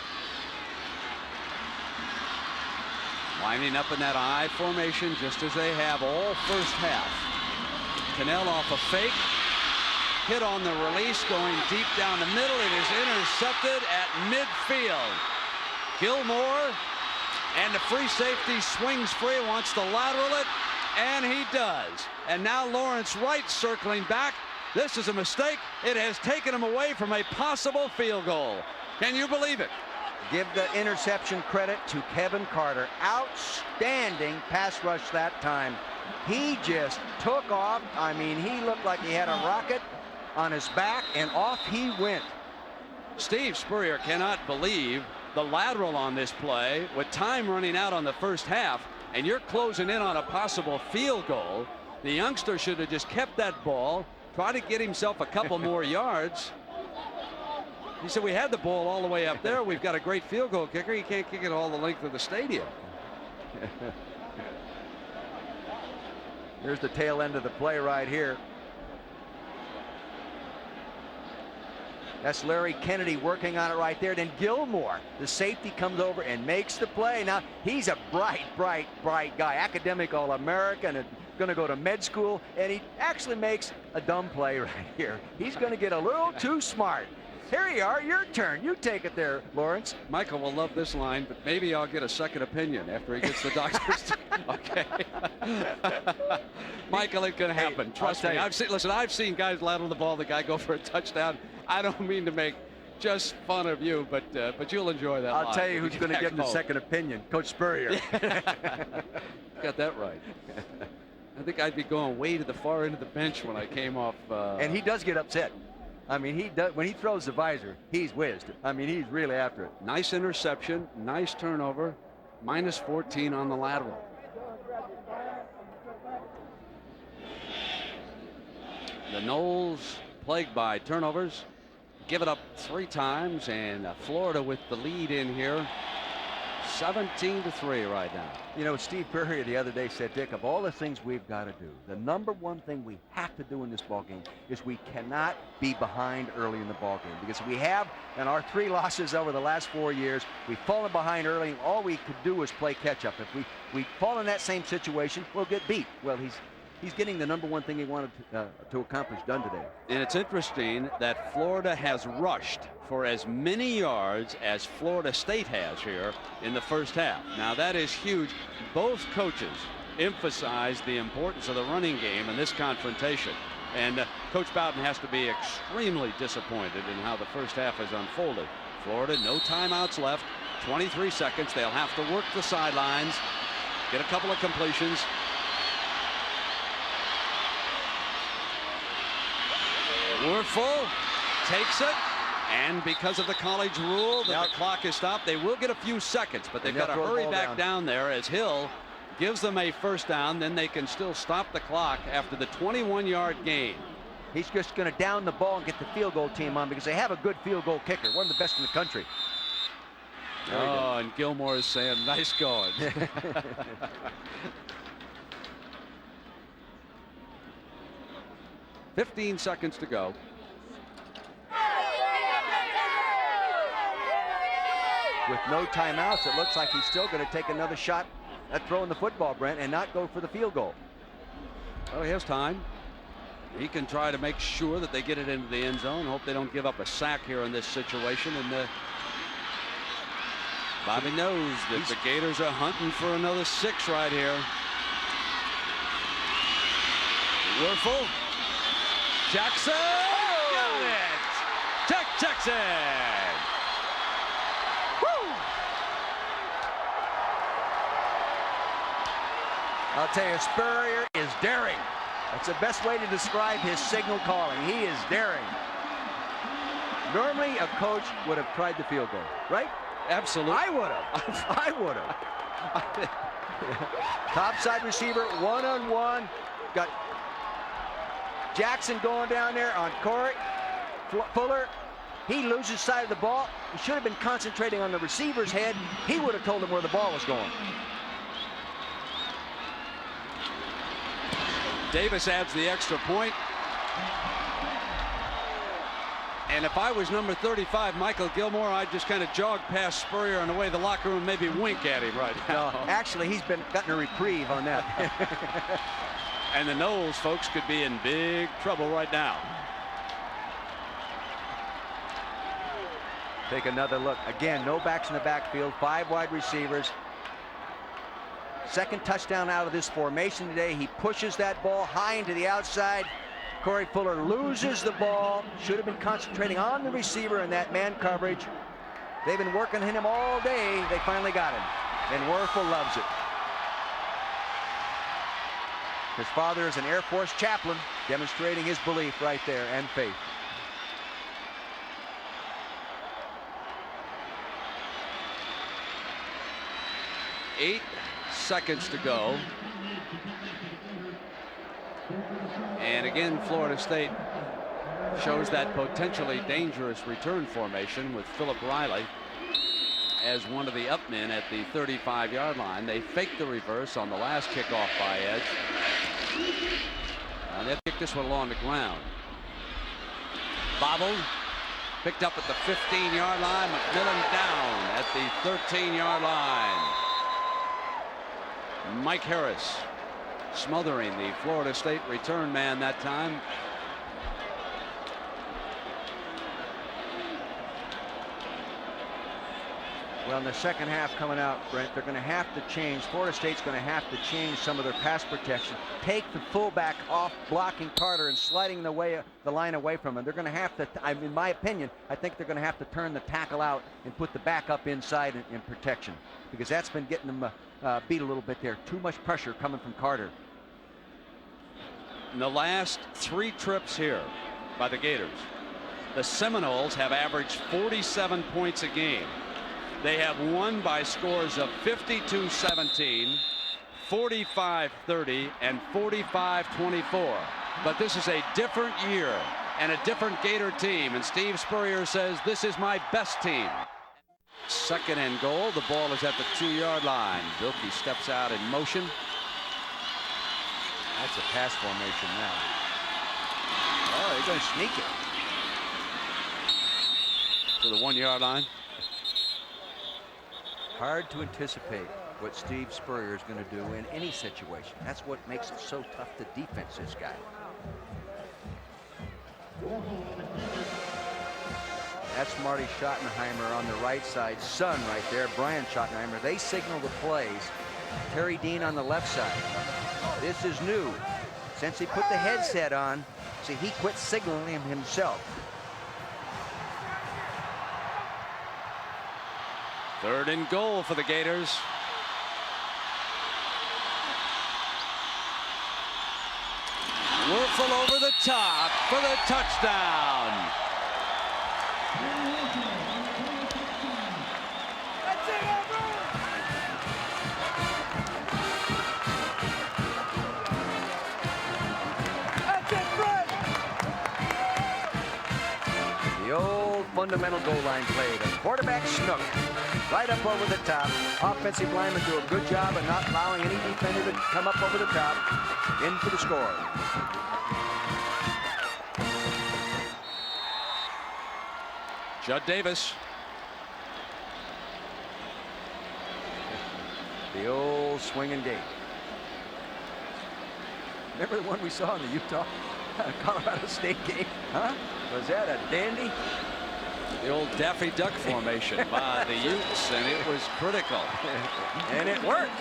Lining up in that I formation just as they have all first half. Cannell off a fake. Hit on the release, going deep down the middle. It is intercepted at midfield. Gilmore, and the free safety swings free, wants to lateral it, and he does. And now Lawrence Wright circling back. This is a mistake. It has taken him away from a possible field goal. Can you believe it? Give the interception credit to Kevin Carter. Outstanding pass rush that time. He just took off. I mean, he looked like he had a rocket on his back, and off he went. Steve Spurrier cannot believe the lateral on this play with time running out on the first half, and you're closing in on a possible field goal. The youngster should have just kept that ball, try to get himself a couple more yards. He said, we had the ball all the way up there. We've got a great field goal kicker. He can't kick it all the length of the stadium. Here's the tail end of the play right here. That's Larry Kennedy working on it right there. Then Gilmore, the safety, comes over and makes the play. Now, he's a bright guy, academic All-American, and going to go to med school, and he actually makes a dumb play right here. He's going to get a little too smart. Here you are, your turn. You take it there, Lawrence. Michael will love this line, but maybe I'll get a second opinion after he gets the doctor's. Okay. Michael, it can happen. Trust me. I've seen guys lateral the ball, the guy go for a touchdown. I don't mean to make just fun of you, but you'll enjoy that. I'll tell you who's going to get the second opinion. Coach Spurrier. Got that right. I think I'd be going way to the far end of the bench when I came off. And he does get upset. I mean, he does, when he throws the visor, he's whizzed. I mean, he's really after it. Nice interception, nice turnover, -14 on the lateral. The Noles, plagued by turnovers, give it up 3 times, and Florida with the lead in here, 17-3 right now. You know, Steve Spurrier the other day said, Dick, of all the things we've got to do, the #1 thing we have to do in this ball game is we cannot be behind early in the ball game, because we have, in our 3 losses over the last 4 years, we've fallen behind early, and all we could do is play catch up. If we fall in that same situation, we'll get beat. Well, he's getting the #1 thing he wanted to accomplish done today. And it's interesting that Florida has rushed for as many yards as Florida State has here in the first half. Now, that is huge. Both coaches emphasize the importance of the running game in this confrontation. And Coach Bowden has to be extremely disappointed in how the first half has unfolded. Florida, no timeouts left, 23 seconds. They'll have to work the sidelines, get a couple of completions. We're full, takes it, And because of the college rule that the clock is stopped, they will get a few seconds, but they've got to hurry back down there as Hill gives them a first down. Then they can still stop the clock after the 21-yard gain. He's just going to down the ball and get the field goal team on because they have a good field goal kicker, one of the best in the country. Oh, and Gilmore is saying, nice going. 15 seconds to go. With no timeouts, it looks like he's still going to take another shot at throwing the football, Brent, and not go for the field goal. Well, he has time. He can try to make sure that they get it into the end zone. Hope they don't give up a sack here in this situation. And Bobby knows that the Gators are hunting for another 6 right here. Werfel. Jackson. Got it. Jack Jackson. Woo. I'll tell you, Spurrier is daring. That's the best way to describe his signal calling. He is daring. Normally, a coach would have tried the field goal, right? Absolutely. I would have. I would have. Topside receiver, one-on-one. Got Jackson going down there on Corey. Fuller, he loses sight of the ball. He should have been concentrating on the receiver's head. He would have told him where the ball was going. Davis adds the extra point. And if I was number 35, Michael Gilmore, I'd just kind of jog past Spurrier on the way to the locker room, maybe wink at him right now. No, actually, he's gotten a reprieve on that. And the Knowles folks could be in big trouble right now. Take another look. Again, no backs in the backfield, 5 wide receivers. Second touchdown out of this formation today. He pushes that ball high into the outside. Corey Fuller loses the ball. Should have been concentrating on the receiver in that man coverage. They've been working him all day. They finally got him. And Werfel loves it. His father is an Air Force chaplain, demonstrating his belief right there and faith. Eight seconds to go. And again, Florida State shows that potentially dangerous return formation with Philip Riley as one of the up men at the 35-yard line. They faked the reverse on the last kickoff by Edge. And they kicked this one along the ground. Bobbled, picked up at the 15-yard line. McMillan down at the 13-yard line. Mike Harris smothering the Florida State return man that time. Well, in the second half coming out, Brent, they're going to have to change. Florida State's going to have to change some of their pass protection. Take the fullback off blocking Carter and sliding the line away from him. They're going to have to, in my opinion, I think they're going to have to turn the tackle out and put the back up inside in protection, because that's been getting them beat a little bit there. Too much pressure coming from Carter. In the last 3 trips here by the Gators, the Seminoles have averaged 47 points a game. They have won by scores of 52-17, 45-30, and 45-24. But this is a different year and a different Gator team. And Steve Spurrier says, this is my best team. Second and goal. The ball is at the 2-yard line. Bilkey steps out in motion. That's a pass formation now. Oh, they're going to sneak it. To the 1-yard line. Hard to anticipate what Steve Spurrier is going to do in any situation. That's what makes it so tough to defense this guy. That's Marty Schottenheimer on the right side. Son right there, Brian Schottenheimer. They signal the plays. Terry Dean on the left side. This is new. Since he put the headset on, see, he quit signaling him himself. 3rd and goal for the Gators. Werfel over the top for the touchdown. fundamental goal line play. The quarterback snook right up over the top. Offensive linemen do a good job of not allowing any defender to come up over the top. In for the score. Judd Davis. The old swinging gate. Remember the one we saw in the Utah Colorado State game? Huh? Was that a dandy? The old Daffy Duck formation by the Utes, and it was critical. And it worked.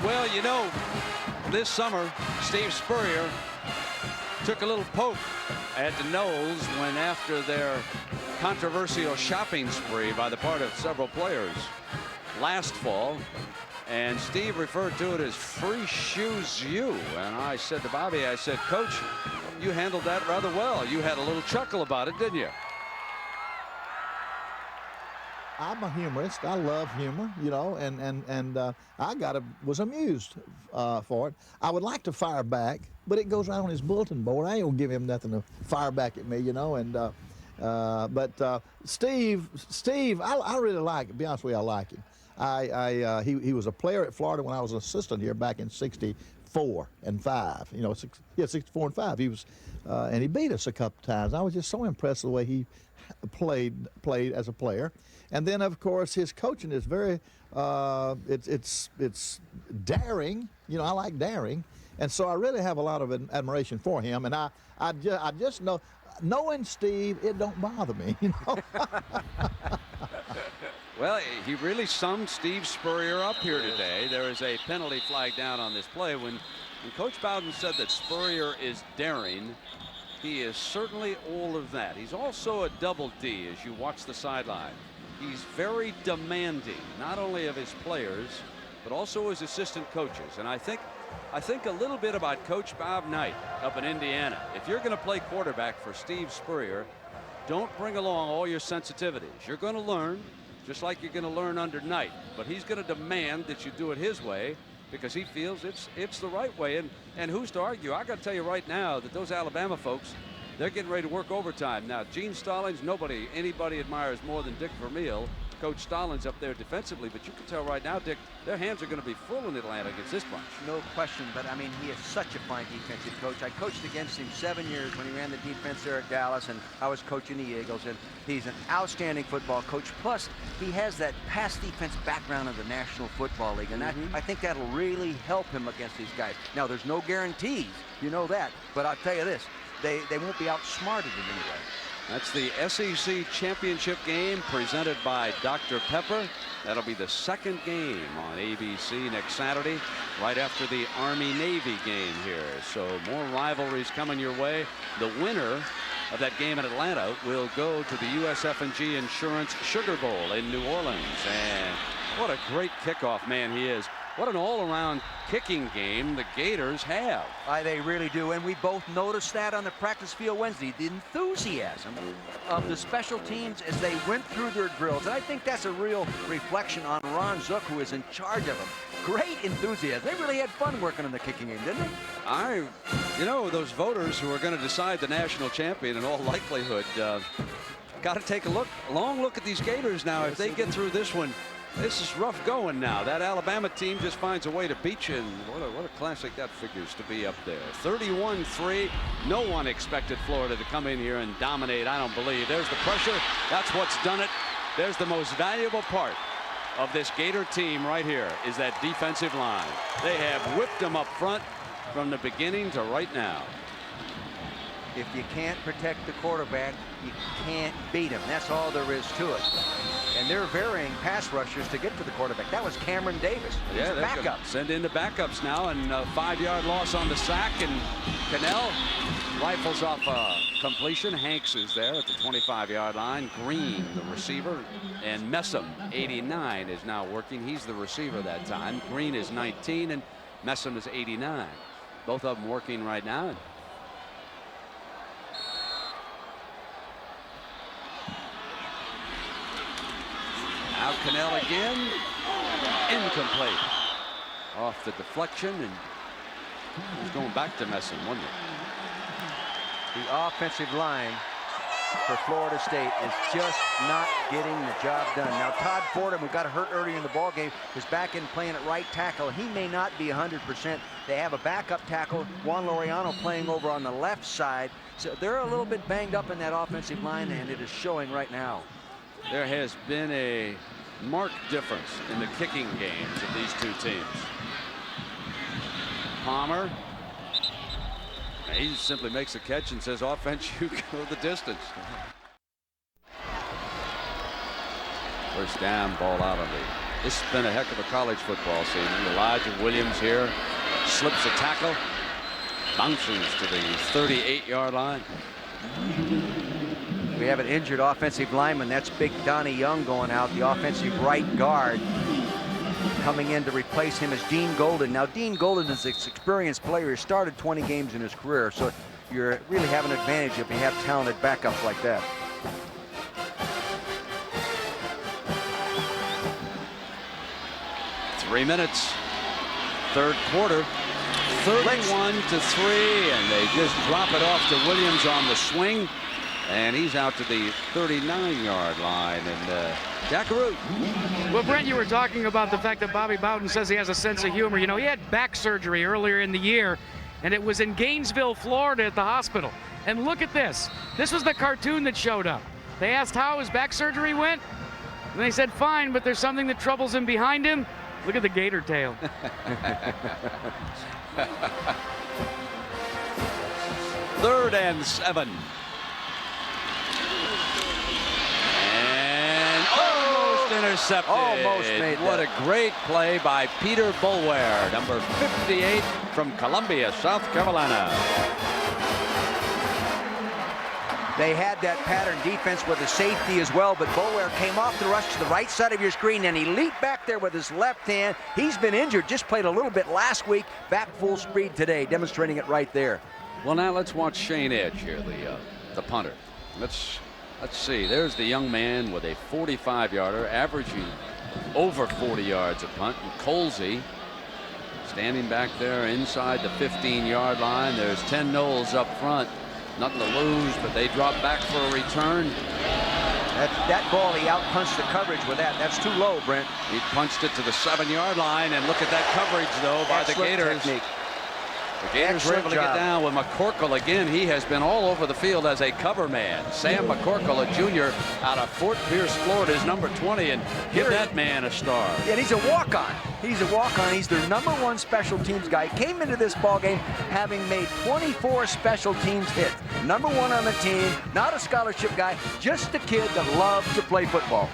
Well, you know, this summer, Steve Spurrier took a little poke at the Noles when, after their controversial shopping spree by the part of several players last fall, and Steve referred to it as f.s.u. And I said to Bobby, I said, Coach, you handled that rather well. You had a little chuckle about it, didn't you? I'm a humorist. I love humor, you know, and I was amused for it. I would like to fire back, but it goes right on his bulletin board. I ain't gonna give him nothing to fire back at me, you know. And but Steve, I really like. To be honest with you, I like him. He was a player at Florida when I was an assistant here back in '64 and '5. You know, 64 and '5. He was, and he beat us a couple times. I was just so impressed with the way he played as a player. And then, of course, his coaching is very, it's daring. You know, I like daring, and so I really have a lot of admiration for him. And I just know, knowing Steve, it don't bother me. You know. Well, he really summed Steve Spurrier up here today. There is a penalty flag down on this play. When Coach Bowden said that Spurrier is daring, he is certainly all of that. He's also a double D as you watch the sideline. He's very demanding, not only of his players, but also his assistant coaches. And I think a little bit about Coach Bob Knight up in Indiana. If you're going to play quarterback for Steve Spurrier, don't bring along all your sensitivities. You're going to learn, just like you're going to learn under Knight. But he's going to demand that you do it his way, because he feels it's the right way. And who's to argue? I got to tell you right now that those Alabama folks, they're getting ready to work overtime. Now, Gene Stallings, anybody admires more than Dick Vermeil. Coach Stallings up there defensively, but you can tell right now, Dick, their hands are going to be full in Atlanta against this bunch. No question, but I mean, he is such a fine defensive coach. I coached against him 7 years when he ran the defense there at Dallas, and I was coaching the Eagles, and he's an outstanding football coach. Plus, he has that pass defense background of the National Football League, and I think that'll really help him against these guys. Now, there's no guarantees, you know that, but I'll tell you this, they won't be outsmarted in any way. That's the SEC championship game presented by Dr. Pepper. That'll be the second game on ABC next Saturday, right after the Army-Navy game here. So more rivalries coming your way. The winner of that game in Atlanta will go to the USF&G Insurance Sugar Bowl in New Orleans. And what a great kickoff man he is. What an all-around kicking game the Gators have. They really do, and we both noticed that on the practice field Wednesday, the enthusiasm of the special teams as they went through their drills. And I think that's a real reflection on Ron Zook, who is in charge of them. Great enthusiasm. They really had fun working on the kicking game, didn't they? You know, those voters who are going to decide the national champion in all likelihood got to take a long look at these Gators now. If they get through this one, this is rough going now. That Alabama team just finds a way to beat you, and what a classic that figures to be up there. 31-3. No one expected Florida to come in here and dominate, I don't believe. There's the pressure. That's what's done it. There's the most valuable part of this Gator team right here, is that defensive line. They have whipped them up front from the beginning to right now. If you can't protect the quarterback, you can't beat him. That's all there is to it. And they're varying pass rushers to get to the quarterback. That was Cameron Davis. Yeah, they're backup. Send in the backups now, and a 5-yard loss on the sack, and Cannell rifles off a completion. Hanks is there at the 25-yard line. Green, the receiver, and Messam, 89, is now working. He's the receiver that time. Green is 19, and Messam is 89. Both of them working right now. Now Cannell again, incomplete. Off the deflection, and he's going back to Messam, wasn't it? The offensive line for Florida State is just not getting the job done. Now Todd Fordham, who got hurt early in the ball game, is back in playing at right tackle. He may not be 100%. They have a backup tackle, Juan Laureano, playing over on the left side. So they're a little bit banged up in that offensive line, and it is showing right now. There has been a marked difference in the kicking games of these two teams. Palmer, he simply makes a catch and says, offense, you go the distance. First down, ball out of the. This has been a heck of a college football season. Elijah Williams here slips a tackle, bounces to the 38-yard line. We have an injured offensive lineman. That's big Donnie Young going out, the offensive right guard. Coming in to replace him is Dean Golden. Now, Dean Golden is an experienced player. He started 20 games in his career, so you really have an advantage if you have talented backups like that. Three minutes, third quarter, 31-3, and they just drop it off to Williams on the swing, and he's out to the 39-yard line. And Jackaroo. Well, Brent, you were talking about the fact that Bobby Bowden says he has a sense of humor. You know, he had back surgery earlier in the year, and it was in Gainesville, Florida at the hospital. And look at this. This was the cartoon that showed up. They asked how his back surgery went, and they said fine, but there's something that troubles him behind him. Look at the gator tail. Third and 7. And almost intercepted. Almost made What that. a great play by Peter Boulware, number 58 from Columbia, South Carolina. They had that pattern defense with a safety as well, but Boulware came off the rush to the right side of your screen, and he leaped back there with his left hand. He's been injured, just played a little bit last week, back full speed today, demonstrating it right there. Well, now let's watch Shane Edge here, the punter. Let's see. There's the young man with a 45-yarder, averaging over 40 yards a punt. And Colsey standing back there inside the 15-yard line. There's 10 Knowles up front. Nothing to lose, but they drop back for a return. That ball, he out-punched the coverage with that. That's too low, Brent. He punched it to the 7-yard line, and look at that coverage, though, by the Gators. Technique. The Gators were able to get down with McCorkle again. He has been all over the field as a cover man. Sam McCorkle, a junior out of Fort Pierce, Florida, is number 20, and give that man a star. Yeah, he's a walk-on. He's a walk-on. He's their #1 special teams guy. Came into this ball game having made 24 special teams hits. #1 on the team, not a scholarship guy, just a kid that loves to play football.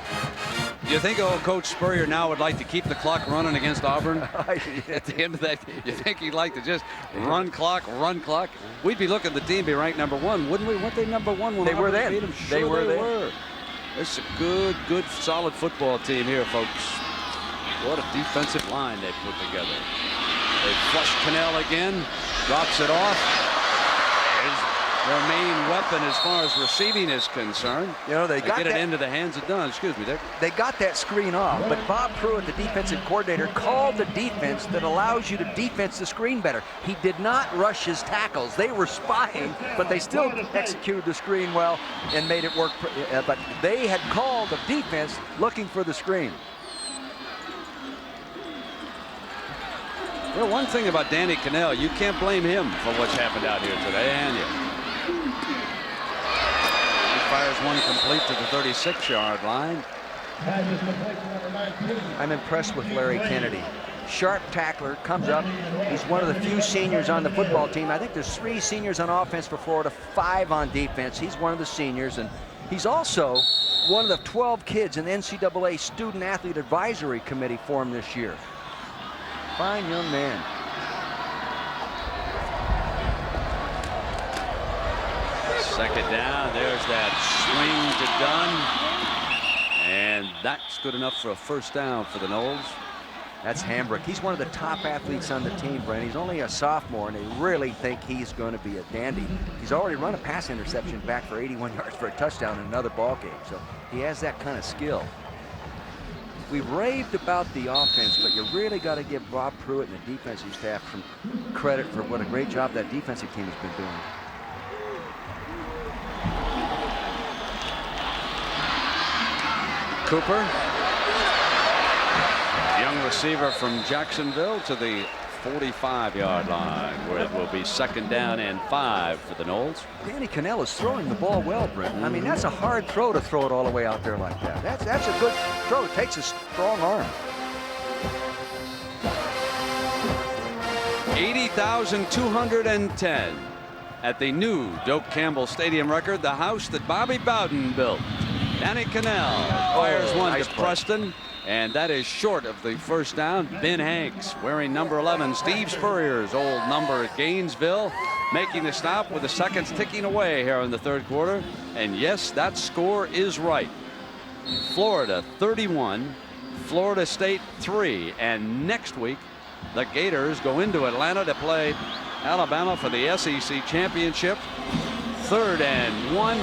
Do you think old Coach Spurrier now would like to keep the clock running against Auburn? At the end of that, you think he'd like to just run clock? We'd be looking at the team be ranked #1, wouldn't we? Weren't they #1 when they were Auburn then? beat them? Sure They were then. were. It's a good, solid football team here, folks. What a defensive line they put together. They flush Cannell again, drops it off. Their main weapon as far as receiving is concerned. You know, they got get it that into the hands of Dunn. Excuse me, Dick. They got that screen off, but Bob Pruitt, the defensive coordinator, called the defense that allows you to defense the screen better. He did not rush his tackles. They were spying, but they still executed the screen well and made it work. But they had called the defense looking for the screen. Well, one thing about Danny Cannell, you can't blame him for what's happened out here today, can you? He fires one complete to the 36-yard line. I'm impressed with Larry Kennedy. Sharp tackler, comes up. He's one of the few seniors on the football team. I think there's 3 seniors on offense for Florida, 5 on defense. He's one of the seniors, and he's also one of the 12 kids in the NCAA Student Athlete Advisory Committee formed this year. Fine young man. Second down, there's that swing to Dunn. And that's good enough for a first down for the Knowles. That's Hambrick. He's one of the top athletes on the team, Brent. He's only a sophomore, and they really think he's going to be a dandy. He's already run a pass interception back for 81 yards for a touchdown in another ball game, so he has that kind of skill. We've raved about the offense, but you really got to give Bob Pruitt and the defensive staff some credit for what a great job that defensive team has been doing. Cooper, young receiver from Jacksonville, to the 45-yard line, where it will be 2nd down and 5 for the Noles. Danny Cannell is throwing the ball well, Brent. I mean, that's a hard throw to throw it all the way out there like that. That's a good throw. It takes a strong arm. 80,210 at the new Doak Campbell Stadium record, the house that Bobby Bowden built. Danny Cannell fires one nice to play. Preston, and that is short of the 1st down. Ben Hanks, wearing number 11, Steve Spurrier's old number at Gainesville, making the stop with the seconds ticking away here in the 3rd quarter. And yes, that score is right. Florida 31, Florida State 3, and next week the Gators go into Atlanta to play Alabama for the SEC championship. 3rd and 1,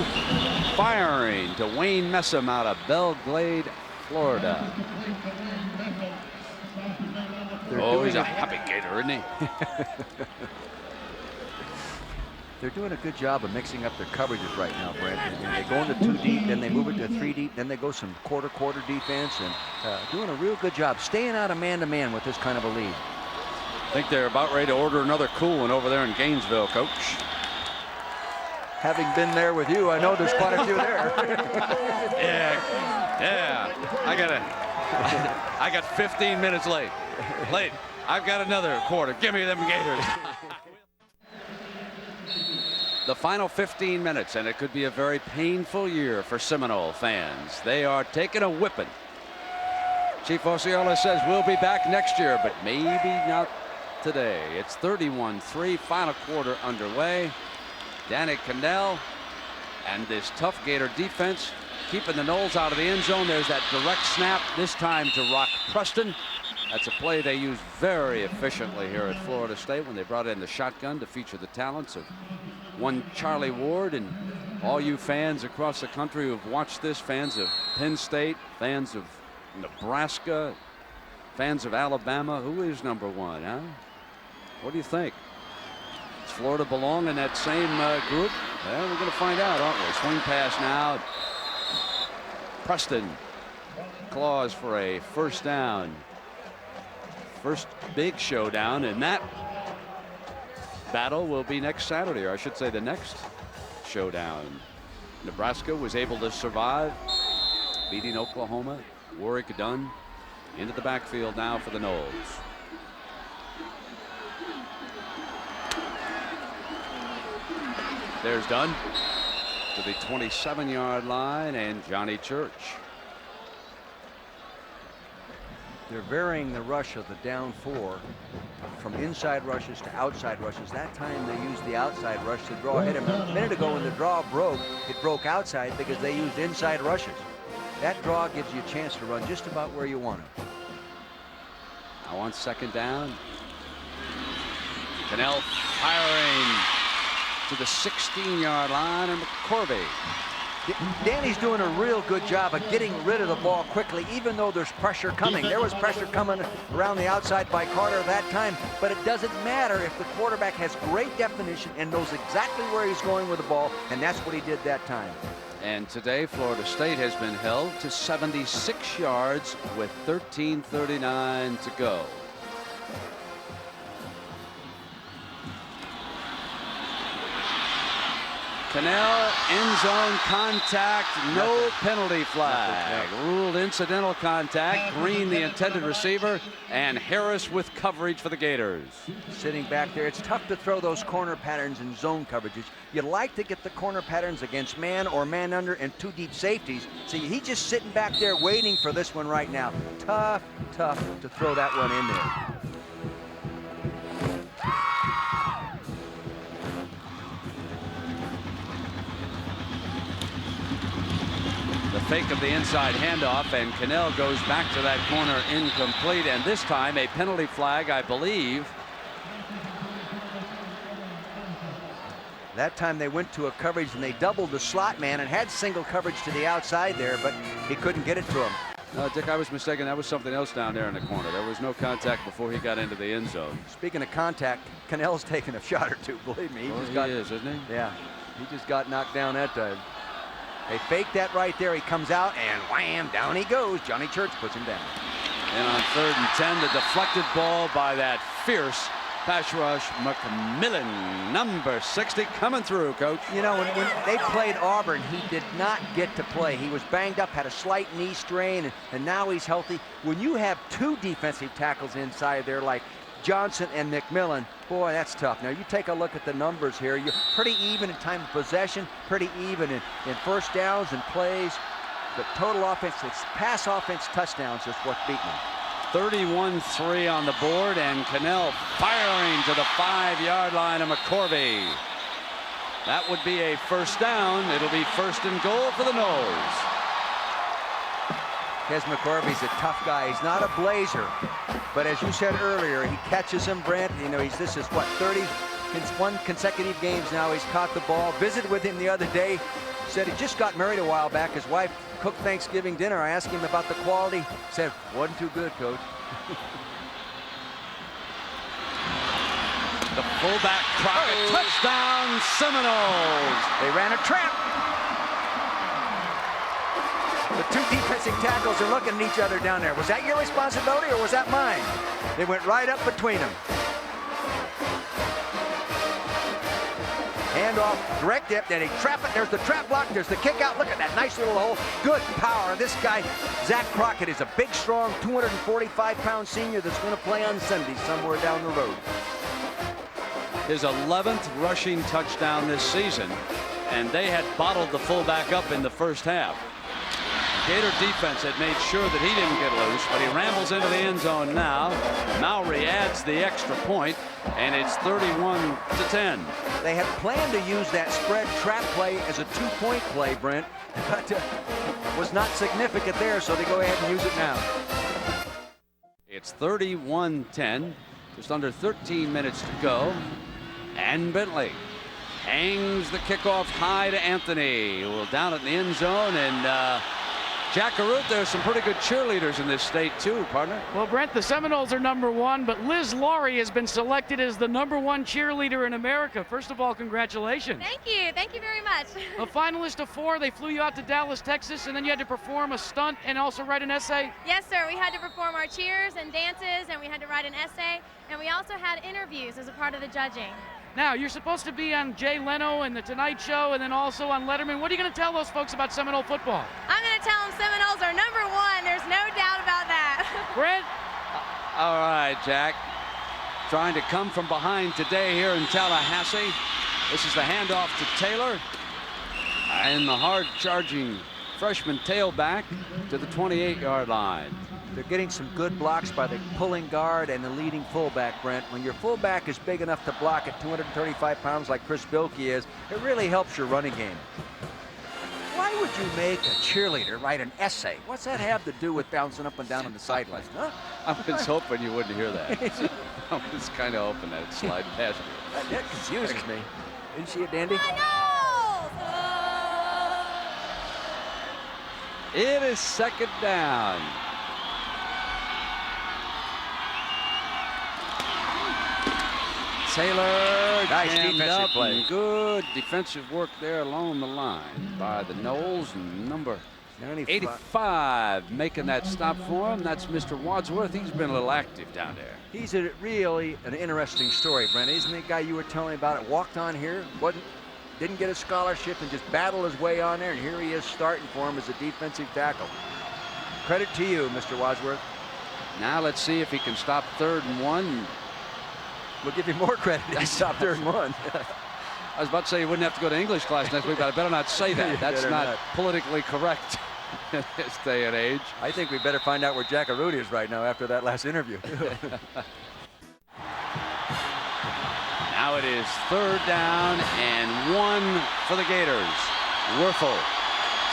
firing to Wayne Messam out of Belglade, Florida. Oh, he's a happy Gator, isn't he? They're doing a good job of mixing up their coverages right now, Brent. And they go into 2 deep, then they move it to 3 deep, then they go some quarter defense, and doing a real good job staying out of man-to-man with this kind of a lead. I think they're about ready to order another cool one over there in Gainesville, Coach. Having been there with you, I know there's quite a few there. Yeah. I got 15 minutes late. I've got another quarter. Give me them Gators. The final 15 minutes, and it could be a very painful year for Seminole fans. They are taking a whipping. Chief Osceola says we'll be back next year, but maybe not today. It's 31-3, final quarter underway. Danny Cannell and this tough Gator defense keeping the Noles out of the end zone. There's that direct snap, this time to Rock Preston. That's a play they used very efficiently here at Florida State when they brought in the shotgun to feature the talents of one Charlie Ward. And all you fans across the country who have watched this, fans of Penn State, fans of Nebraska, fans of Alabama, who is number 1, huh? What do you think? Does Florida belong in that same group? Well, we're going to find out, aren't we? Swing pass now. Preston claws for a 1st down. First big showdown, and that battle will be next Saturday, or I should say the next showdown. Nebraska was able to survive, beating Oklahoma. Warwick Dunn into the backfield now for the Noles. There's Dunn to the 27-yard line, and Johnny Church. They're varying the rush of the down 4 from inside rushes to outside rushes. That time they used the outside rush to draw ahead. A minute ago when the draw broke, it broke outside because they used inside rushes. That draw gives you a chance to run just about where you want to. Now on 2nd down, Cannell firing to the 16-yard line, and McCorvey. Danny's doing a real good job of getting rid of the ball quickly, even though there's pressure coming. There was pressure coming around the outside by Carter that time, but it doesn't matter if the quarterback has great definition and knows exactly where he's going with the ball, and that's what he did that time. And today, Florida State has been held to 76 yards with 13:39 to go. Cannell, end zone contact, no penalty flag. Ruled incidental contact. Green, the intended receiver, and Harris with coverage for the Gators. Sitting back there, it's tough to throw those corner patterns in zone coverages. You like to get the corner patterns against man or man under and 2 deep safeties. See, he's just sitting back there waiting for this one right now. Tough to throw that one in there. The fake of the inside handoff, and Cannell goes back to that corner, incomplete, and this time a penalty flag, I believe. That time they went to a coverage and they doubled the slot man and had single coverage to the outside there, but he couldn't get it to him. No, Dick, I was mistaken. That was something else down there in the corner. There was no contact before he got into the end zone. Speaking of contact, Cannell's taking a shot or two, believe me. He is, isn't he? Yeah, he just got knocked down that time. They fake that right there. He comes out, and wham, down he goes. Johnny Church puts him down. And on 3rd and 10, the deflected ball by that fierce pass rush McMillan, number 60, coming through, Coach. You know, when they played Auburn, he did not get to play. He was banged up, had a slight knee strain, and now he's healthy. When you have 2 defensive tackles inside there like Johnson and McMillan, boy, that's tough. Now, you take a look at the numbers here. You're pretty even in time of possession, pretty even in first downs and plays. But total offense, it's pass offense touchdowns is what's beating them. 31-3 on the board, and Cannell firing to the 5-yard line of McCorvey. That would be a first down. It'll be 1st and goal for the Noles. Kes McCorvey's a tough guy. He's not a blazer, but as you said earlier, he catches him, Brent. You know, this is what, 31 consecutive games now he's caught the ball. Visited with him the other day. Said he just got married a while back. His wife cooked Thanksgiving dinner. I asked him about the quality. Said, wasn't too good, Coach. The fullback Crockett, touchdown Seminoles. They ran a trap. The 2 defensive tackles are looking at each other down there. Was that your responsibility or was that mine? They went right up between them. Handoff, direct dip, then he trap it. There's the trap block, there's the kick out. Look at that nice little hole. Good power. This guy, Zach Crockett, is a big, strong, 245-pound senior that's going to play on Sunday somewhere down the road. His 11th rushing touchdown this season, and they had bottled the fullback up in the first half. Gator defense had made sure that he didn't get loose, but he rambles into the end zone now. Mowry adds the extra point, and it's 31-10. They had planned to use that spread trap play as a 2-point play, Brent, but was not significant there, so they go ahead and use it now. It's 31-10, just under 13 minutes to go, and Bentley hangs the kickoff high to Anthony. Well, down at the end zone, and Jack Arute, there's some pretty good cheerleaders in this state too, partner. Well, Brent, the Seminoles are #1, but Liz Laurie has been selected as the #1 cheerleader in America. First of all, congratulations. Thank you very much. A finalist of 4, they flew you out to Dallas, Texas, and then you had to perform a stunt and also write an essay? Yes, sir. We had to perform our cheers and dances, and we had to write an essay, and we also had interviews as a part of the judging. Now, you're supposed to be on Jay Leno and The Tonight Show and then also on Letterman. What are you going to tell those folks about Seminole football? I'm going to tell them Seminoles are #1. There's no doubt about that. Brent? All right, Jack. Trying to come from behind today here in Tallahassee. This is the handoff to Taylor. And the hard-charging freshman tailback to the 28-yard line. They're getting some good blocks by the pulling guard and the leading fullback, Brent. When your fullback is big enough to block at 235 pounds like Chris Bilkey is, it really helps your running game. Why would you make a cheerleader write an essay? What's that have to do with bouncing up and down on the sidelines, huh? I was hoping you wouldn't hear that. I was kind of hoping that it'd slide past you. That confuses me. Isn't she a dandy? It is 2nd down. Taylor, nice jammed defensive up, play. and good defensive work there along the line by the Noles, and number 85 making that stop for him. That's Mr. Wadsworth. He's been a little active down there. He's really an interesting story, Brent. Isn't the guy you were telling me about it? Walked on here, didn't get a scholarship, and just battled his way on there, and here he is starting for him as a defensive tackle. Credit to you, Mr. Wadsworth. Now let's see if he can stop 3rd and 1. We'll give you more credit if you stop 3rd and 1. I was about to say you wouldn't have to go to English class next week, but I better not say that. That's not politically correct in this day and age. I think we better find out where Jack Arute is right now after that last interview. Now it is 3rd down and 1 for the Gators. Werfel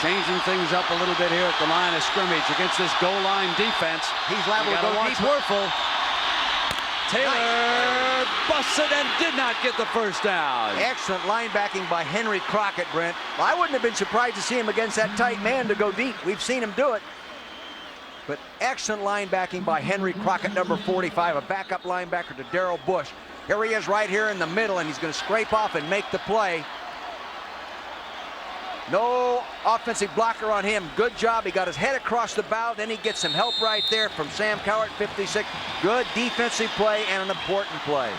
changing things up a little bit here at the line of scrimmage against this goal line defense. He's liable to go watch deep. Werfel. Taylor busted and did not get the first down. Excellent linebacking by Henry Crockett, Brent. I wouldn't have been surprised to see him against that tight man to go deep. We've seen him do it. But excellent linebacking by Henry Crockett, number 45, a backup linebacker to Darrell Bush. Here he is right here in the middle, and he's going to scrape off and make the play. No offensive blocker on him. Good job. He got his head across the bow. Then he gets some help right there from Sam Cowart, 56. Good defensive play and an important play.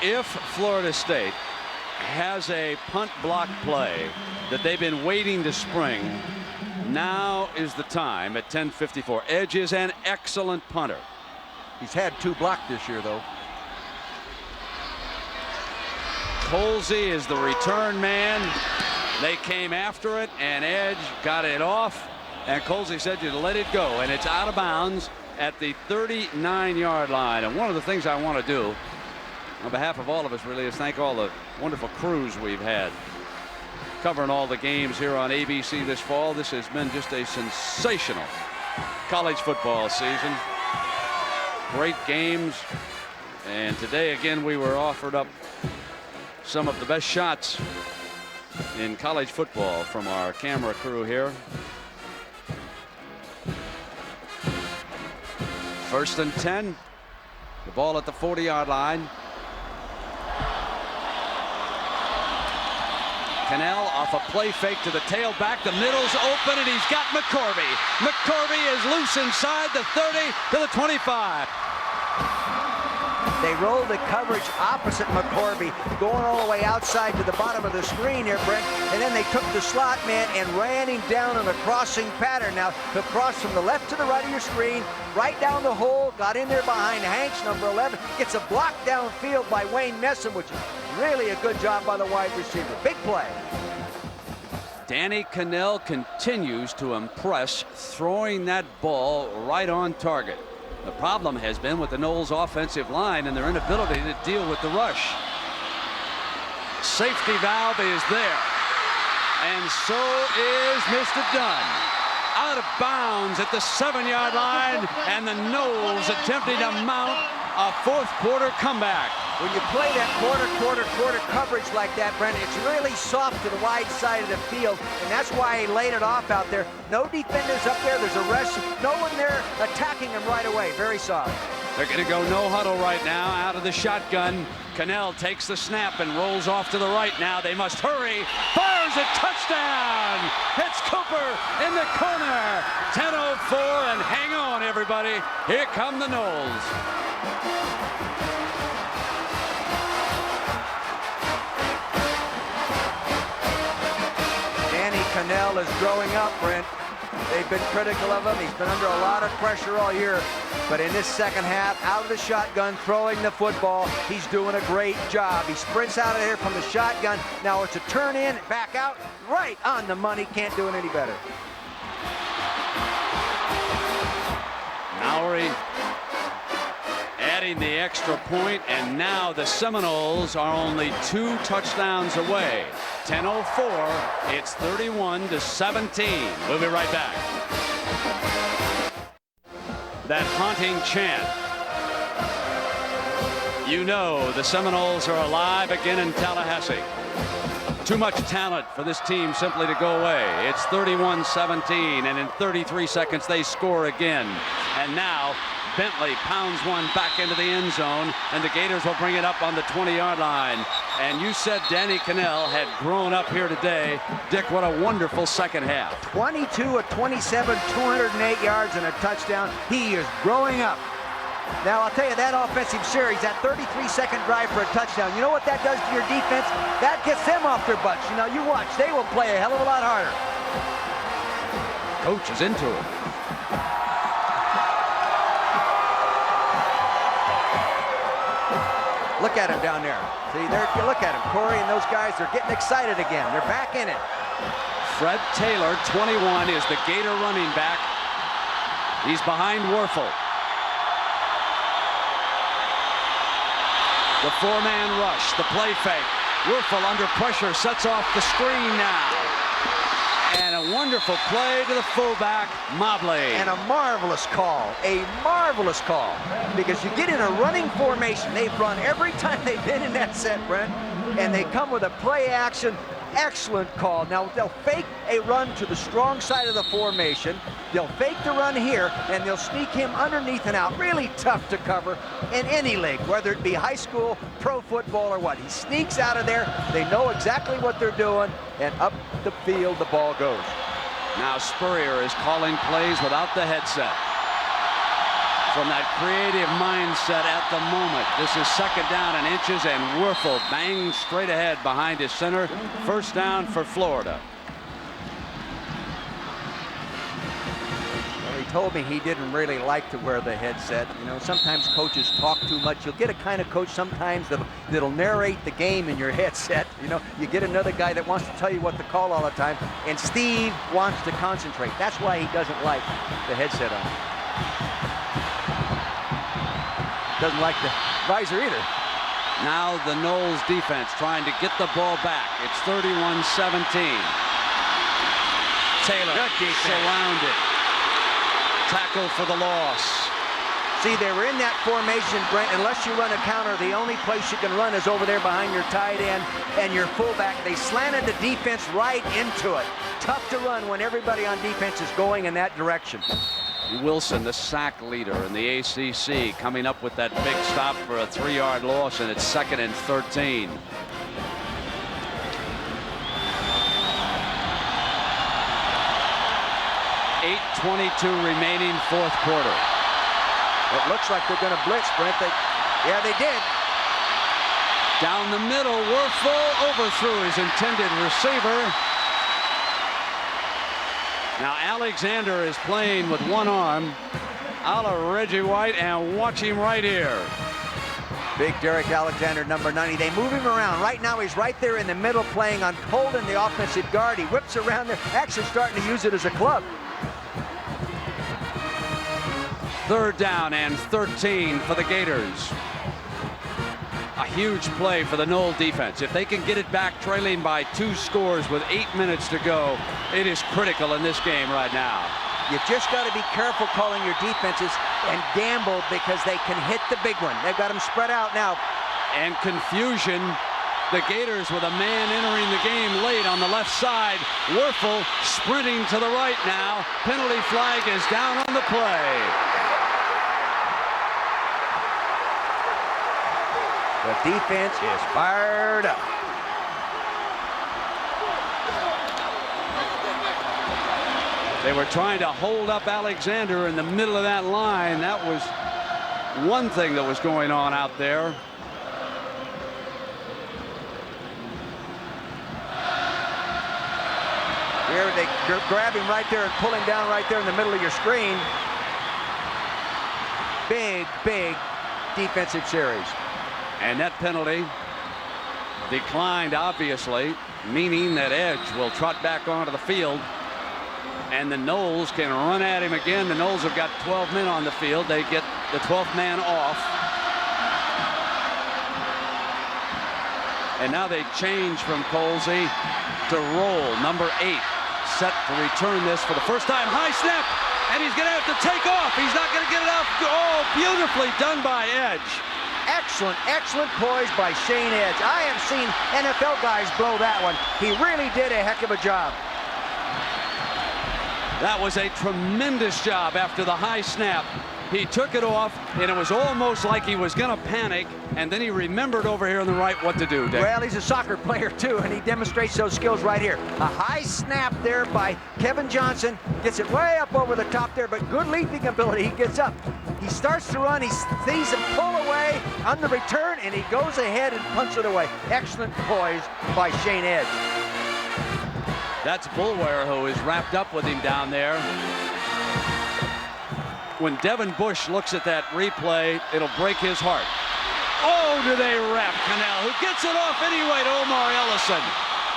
If Florida State has a punt block play that they've been waiting to spring, now is the time at 10:54. Edge is an excellent punter. He's had 2 blocked this year, though. Colsey is the return man. They came after it, and Edge got it off, and Colsey said you let it go, and it's out of bounds at the 39-yard line. And one of the things I want to do on behalf of all of us really is thank all the wonderful crews we've had covering all the games here on ABC this fall. This has been just a sensational college football season. Great games, and today again we were offered up some of the best shots in college football from our camera crew here. First and 10. The ball at the 40-yard line. Cannell off a play fake to the tailback. The middle's open, and he's got McCorvey. McCorvey is loose inside the 30 to the 25. They rolled the coverage opposite McCorvey, going all the way outside to the bottom of the screen here, Brent. And then they took the slot man and ran him down in a crossing pattern. Now, to cross from the left to the right of your screen, right down the hole, got in there behind Hanks, number 11. Gets a block downfield by Wayne Messam, which is really a good job by the wide receiver. Big play. Danny Cannell continues to impress, throwing that ball right on target. The problem has been with the Noles offensive line and their inability to deal with the rush. Safety valve is there, and so is Mr. Dunn. Out of bounds at the 7-yard line, and the Noles attempting to mount a fourth-quarter comeback. When you play that quarter coverage like that, Brent, it's really soft to the wide side of the field, and that's why he laid it off out there. No defenders up there. There's a rush. No one there attacking him right away. Very soft. They're going to go no huddle right now out of the shotgun. Cannell takes the snap and rolls off to the right now. They must hurry. Fires a touchdown. It's Cooper in the corner. 10:04, and hang on, everybody. Here come the Noles. Cannell is growing up, Brent. They've been critical of him. He's been under a lot of pressure all year. But in this second half, out of the shotgun, throwing the football, he's doing a great job. He sprints out of here from the shotgun. Now it's a turn in, back out, right on the money. Can't do it any better. Mowry adding the extra point, and now the Seminoles are only 2 touchdowns away. 10:04, it's 31-17. We'll be right back. That haunting chant. You know the Seminoles are alive again in Tallahassee. Too much talent for this team simply to go away. It's 31-17, and in 33 seconds they score again. And now Bentley pounds one back into the end zone, and the Gators will bring it up on the 20-yard line. And you said Danny Cannell had grown up here today. Dick, what a wonderful second half. 22 of 27, 208 yards and a touchdown. He is growing up. Now, I'll tell you, that offensive series, that 33-second drive for a touchdown, you know what that does to your defense? That gets them off their butts. You know, you watch. They will play a hell of a lot harder. Coach is into it. Look at him down there. See, there, look at him. Corey and those guys, they're getting excited again. They're back in it. Fred Taylor, 21, is the Gator running back. He's behind Werfel. The 4-man rush, the play fake. Werfel under pressure, sets off the screen now. And a wonderful play to the fullback, Mobley. And a marvelous call, because you get in a running formation. They've run every time they've been in that set, Brent, and they come with a play action. Excellent call. Now they'll fake a run to the strong side of the formation. They'll fake the run here, and they'll sneak him underneath and out. Really tough to cover in any league, whether it be high school, pro football, or what. He sneaks out of there. They know exactly what they're doing, and up the field the ball goes. Now Spurrier is calling plays without the headset. From that creative mindset at the moment. This is second down and inches, and Werfel bangs straight ahead behind his center. First down for Florida. Well, he told me he didn't really like to wear the headset. You know, sometimes coaches talk too much. You'll get a kind of coach sometimes that'll narrate the game in your headset. You know, you get another guy that wants to tell you what to call all the time, and Steve wants to concentrate. That's why he doesn't like the headset on. Doesn't like the visor either. Now the Noles defense trying to get the ball back. It's 31-17. Taylor surrounded. Tackle for the loss. See, they were in that formation, Brent. Unless you run a counter, the only place you can run is over there behind your tight end and your fullback. They slanted the defense right into it. Tough to run when everybody on defense is going in that direction. Wilson, the sack leader in the ACC, coming up with that big stop for a 3-yard loss, and it's 2nd and 13. .8:22 remaining, fourth quarter. It looks like they're going to blitz, Brent. Yeah, they did. Down the middle, Werfel overthrew his intended receiver. Now Alexander is playing with one arm, a la Reggie White, and watch him right here. Big Derek Alexander, number 90. They move him around. Right now he's right there in the middle playing on Holden, the offensive guard. He whips around there, actually starting to use it as a club. 3rd down and 13 for the Gators. A huge play for the Nole defense. If they can get it back trailing by 2 scores with 8 minutes to go, it is critical in this game right now. You've just got to be careful calling your defenses and gamble because they can hit the big one. They've got them spread out now. And confusion. The Gators with a man entering the game late on the left side. Werfel sprinting to the right now. Penalty flag is down on the play. The defense is fired up. They were trying to hold up Alexander in the middle of that line. That was one thing that was going on out there. Here they grab him right there and pull him down right there in the middle of your screen. Big, big defensive series. And that penalty declined, obviously, meaning that Edge will trot back onto the field. And the Noles can run at him again. The Noles have got 12 men on the field. They get the 12th man off. And now they change from Colsey to roll. Number 8 set to return this for the first time. High snap. And he's going to have to take off. He's not going to get it off. Oh, beautifully done by Edge. Excellent, excellent poise by Shane Edge. I have seen NFL guys blow that one. He really did a heck of a job. That was a tremendous job after the high snap. He took it off, and it was almost like he was going to panic, and then he remembered over here on the right what to do, Dick. Well, he's a soccer player, too, and he demonstrates those skills right here. A high snap there by Kevin Johnson. Gets it way up over the top there, but good leaping ability. He gets up. He starts to run. He sees him pull away on the return, and he goes ahead and punts it away. Excellent poise by Shane Edge. That's Bullware, who is wrapped up with him down there. When Devin Bush looks at that replay, it'll break his heart. Oh, do they wrap Cannell, who gets it off anyway to Omar Ellison.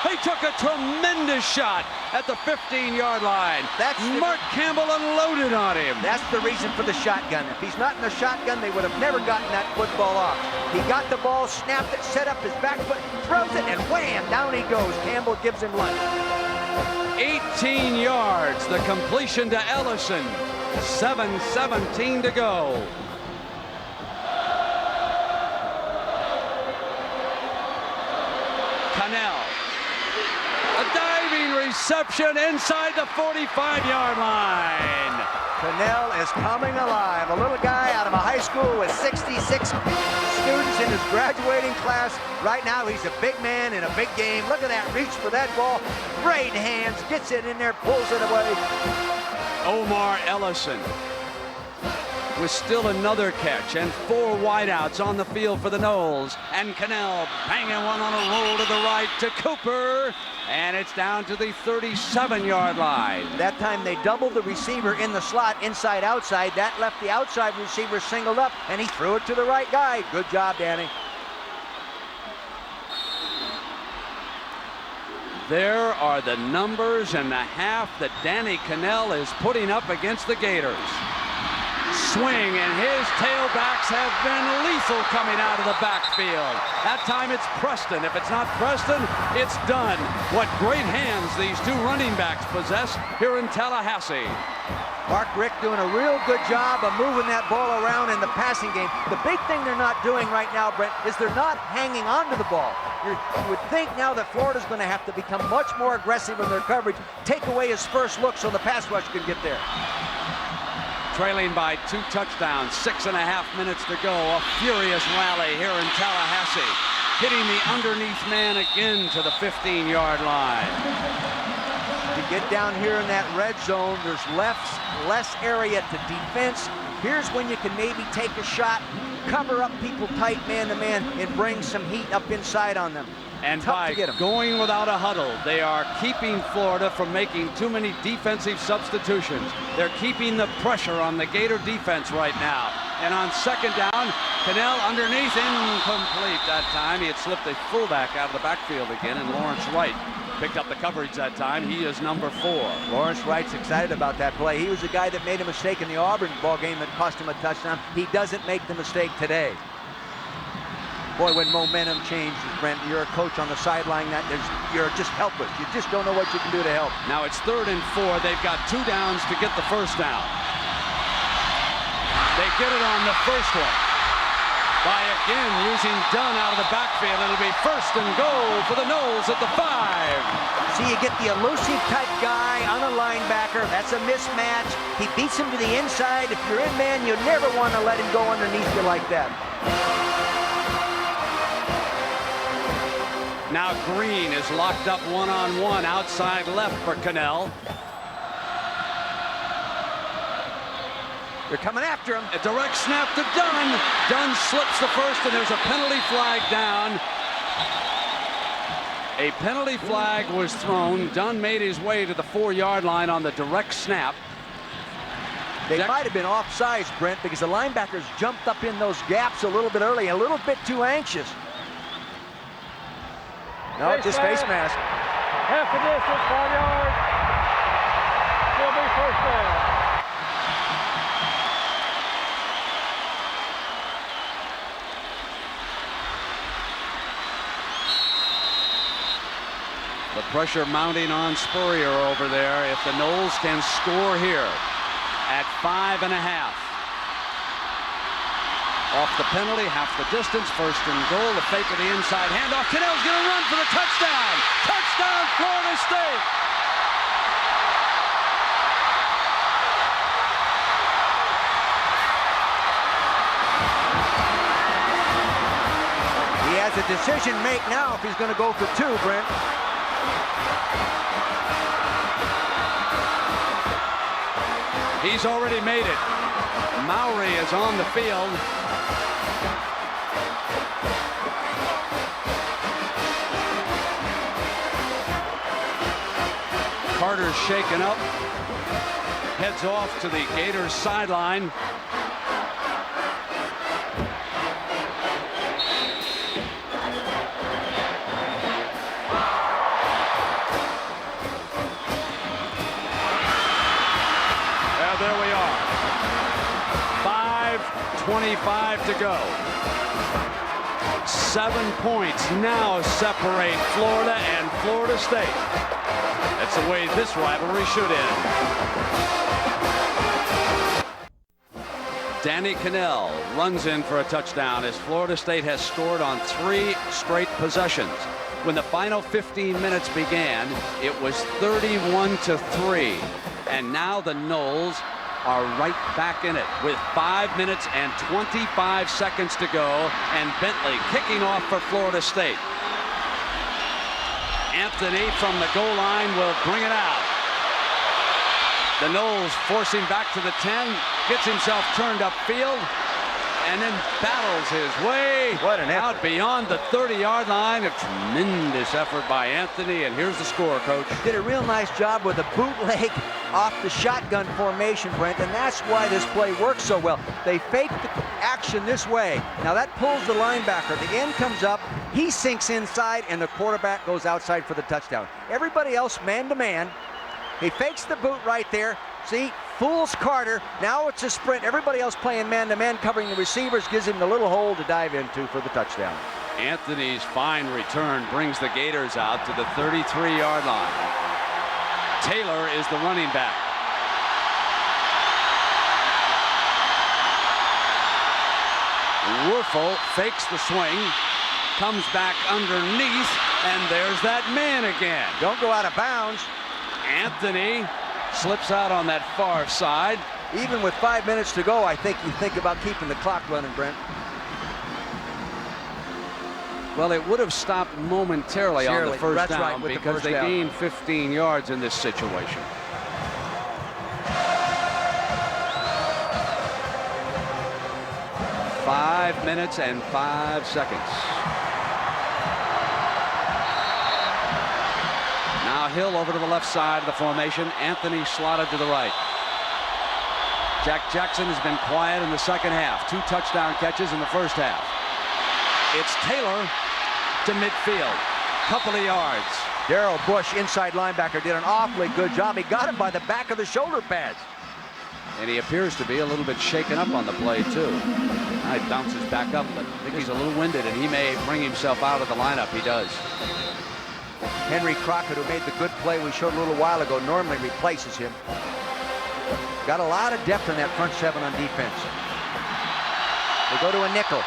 He took a tremendous shot at the 15-yard line. Mark Campbell unloaded on him. That's the reason for the shotgun. If he's not in the shotgun, they would have never gotten that football off. He got the ball, snapped it, set up his back foot, throws it, and wham, down he goes. Campbell gives him lunch. 18 yards, the completion to Ellison. 7:17 to go. Cannell. A diving reception inside the 45-yard line. Cannell is coming alive. A little guy out of a high school with 66 students in his graduating class. Right now, he's a big man in a big game. Look at that reach for that ball. Great hands, gets it in there, pulls it away. Omar Ellison with still another catch and 4 wideouts on the field for the Noles. And Cannell banging one on a roll to the right to Cooper. And it's down to the 37-yard line. That time they doubled the receiver in the slot, inside, outside. That left the outside receiver singled up, and he threw it to the right guy. Good job, Danny. There are the numbers and the half that Danny Cannell is putting up against the Gators. Swing, and his tailbacks have been lethal coming out of the backfield. That time it's Preston. If it's not Preston, it's Dunn. What great hands these two running backs possess here in Tallahassee. Mark Richt doing a real good job of moving that ball around in the passing game. The big thing they're not doing right now, Brent, is they're not hanging on to the ball. You would think now that Florida's going to have to become much more aggressive in their coverage, take away his first look so the pass rush can get there. Trailing by 2 touchdowns, 6.5 minutes to go. A furious rally here in Tallahassee. Hitting the underneath man again to the 15-yard line. To get down here in that red zone, there's less area to defense. Here's when you can maybe take a shot, cover up people tight man-to-man, and bring some heat up inside on them. And Tough by to get 'em. going without a huddle, they are keeping Florida from making too many defensive substitutions. They're keeping the pressure on the Gator defense right now. And on second down, Cannell underneath, incomplete that time. He had slipped a fullback out of the backfield again, and Lawrence Wright picked up the coverage that time. He is number 4. Lawrence Wright's excited about that play. He was the guy that made a mistake in the Auburn ball game that cost him a touchdown. He doesn't make the mistake today. Boy, when momentum changes, Brent, you're a coach on the sideline, you're just helpless. You just don't know what you can do to help. Now it's 3rd and 4. They've got 2 downs to get the first down. They get it on the first one by again using Dunn out of the backfield. It'll be 1st and goal for the Noles at the 5. See, you get the elusive type guy on a linebacker. That's a mismatch. He beats him to the inside. If you're in man, you never want to let him go underneath you like that. Now Green is locked up one-on-one outside left for Cannell. They're coming after him. A direct snap to Dunn. Dunn slips the first, and there's a penalty flag down. A penalty flag was thrown. Dunn made his way to the 4-yard line on the direct snap. They might have been offsides, Brent, because the linebackers jumped up in those gaps a little bit early, a little bit too anxious. No, just face mask. Half the distance, 5 yards. Still be first down. The pressure mounting on Spurrier over there. If the Noles can score here at 5.5. Off the penalty, half the distance, 1st and goal. The fake of the inside handoff. Cannell's going to run for the touchdown. Touchdown, Florida State. He has a decision to make now if he's going to go for 2, Brent. He's already made it. Mowry is on the field. Carter's shaken up. Heads off to the Gators sideline. There we are. 5:25 to go. 7 points now separate Florida and Florida State. That's the way this rivalry should end. Danny Cannell runs in for a touchdown as Florida State has scored on 3 straight possessions. When the final 15 minutes began, it was 31-3. And now the Noles are right back in it with 5 minutes and 25 seconds to go, and Bentley kicking off for Florida State. Anthony from the goal line will bring it out. The Noles forcing back to the 10, gets himself turned upfield, and then battles his way out beyond the 30-yard line. A tremendous effort by Anthony, and here's the score, Coach. Did a real nice job with a bootleg off the shotgun formation, Brent, and that's why this play works so well. They fake the action this way. Now that pulls the linebacker. The end comes up, he sinks inside, and the quarterback goes outside for the touchdown. Everybody else man-to-man. He fakes the boot right there. See, fools Carter. Now it's a sprint. Everybody else playing man-to-man, covering the receivers, gives him the little hole to dive into for the touchdown. Anthony's fine return brings the Gators out to the 33-yard line. Taylor is the running back. Werfel fakes the swing, comes back underneath, and there's that man again. Don't go out of bounds. Anthony slips out on that far side. Even with 5 minutes to go, I think you think about keeping the clock running, Brent. Well, it would have stopped momentarily on the first down because they gained 15 yards in this situation. Five minutes and 5 seconds. Now Hill over to the left side of the formation. Anthony slotted to the right. Jack Jackson has been quiet in the second half. 2 touchdown catches in the first half. It's Taylor to midfield. Couple of yards. Darrell Bush, inside linebacker, did an awfully good job. He got him by the back of the shoulder pads. And he appears to be a little bit shaken up on the play, too. Now he bounces back up, but I think he's a little winded, and he may bring himself out of the lineup. He does. Henry Crockett, who made the good play we showed a little while ago, normally replaces him. Got a lot of depth in that front 7 on defense. They go to a nickel.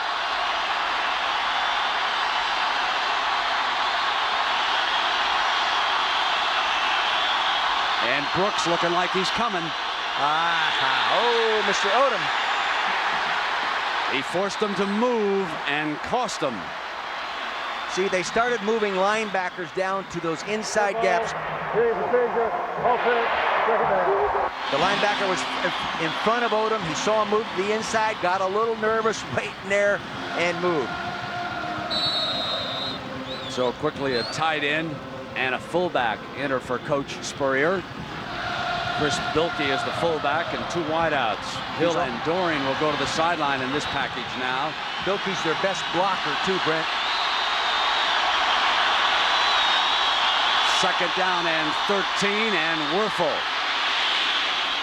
And Brooks looking like he's coming. Oh, Mr. Odom. He forced them to move and cost them. See, they started moving linebackers down to those inside gaps. The linebacker was in front of Odom. He saw him move to the inside, got a little nervous, waiting there, and moved. So quickly a tight end and a fullback enter for Coach Spurrier. Chris Bilkey is the fullback and 2 wideouts. Hill and Doring will go to the sideline in this package now. Bilkey's their best blocker too, Brent. Second down and 13, and Werfel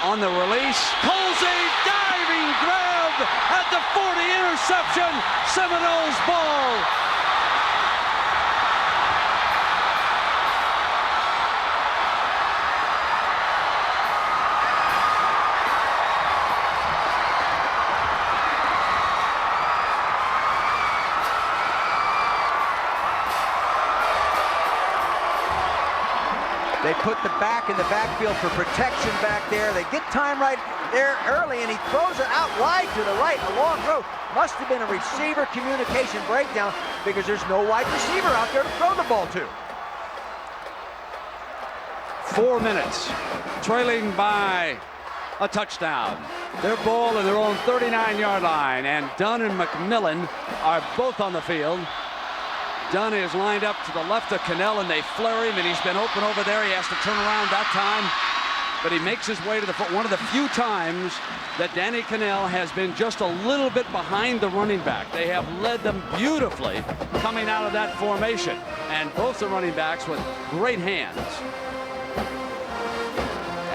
on the release. Colsey diving grab at the 40, interception. Seminoles ball. They put the back in the backfield for protection back there. They get time right there early, and he throws it out wide to the right, a long throw. Must have been a receiver communication breakdown because there's no wide receiver out there to throw the ball to. 4 minutes, trailing by a touchdown. Their ball in their own 39-yard line, and Dunn and McMillan are both on the field. Dunn is lined up to the left of Cannell, and they flare him, and he's been open over there. He has to turn around that time, but he makes his way to the front. One of the few times that Danny Cannell has been just a little bit behind the running back. They have led them beautifully coming out of that formation, and both the running backs with great hands.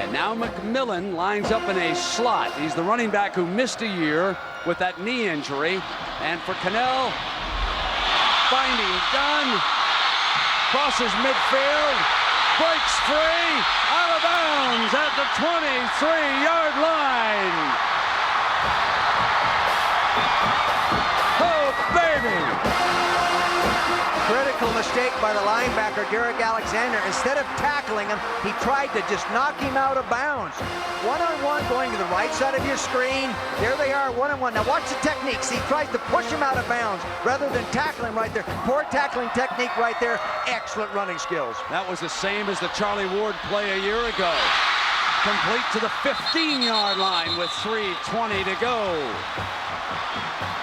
And now McMillan lines up in a slot. He's the running back who missed a year with that knee injury, and for Cannell, finding Dunn, crosses midfield, breaks free, out of bounds at the 23-yard line. Oh, baby! Critical critical mistake by the linebacker, Derek Alexander. Instead of tackling him, he tried to just knock him out of bounds. One-on-one going to the right side of your screen. There they are, one-on-one. Now watch the technique. See, he tries to push him out of bounds rather than tackle him right there. Poor tackling technique right there. Excellent running skills. That was the same as the Charlie Ward play a year ago. Complete to the 15-yard line with 3:20 to go.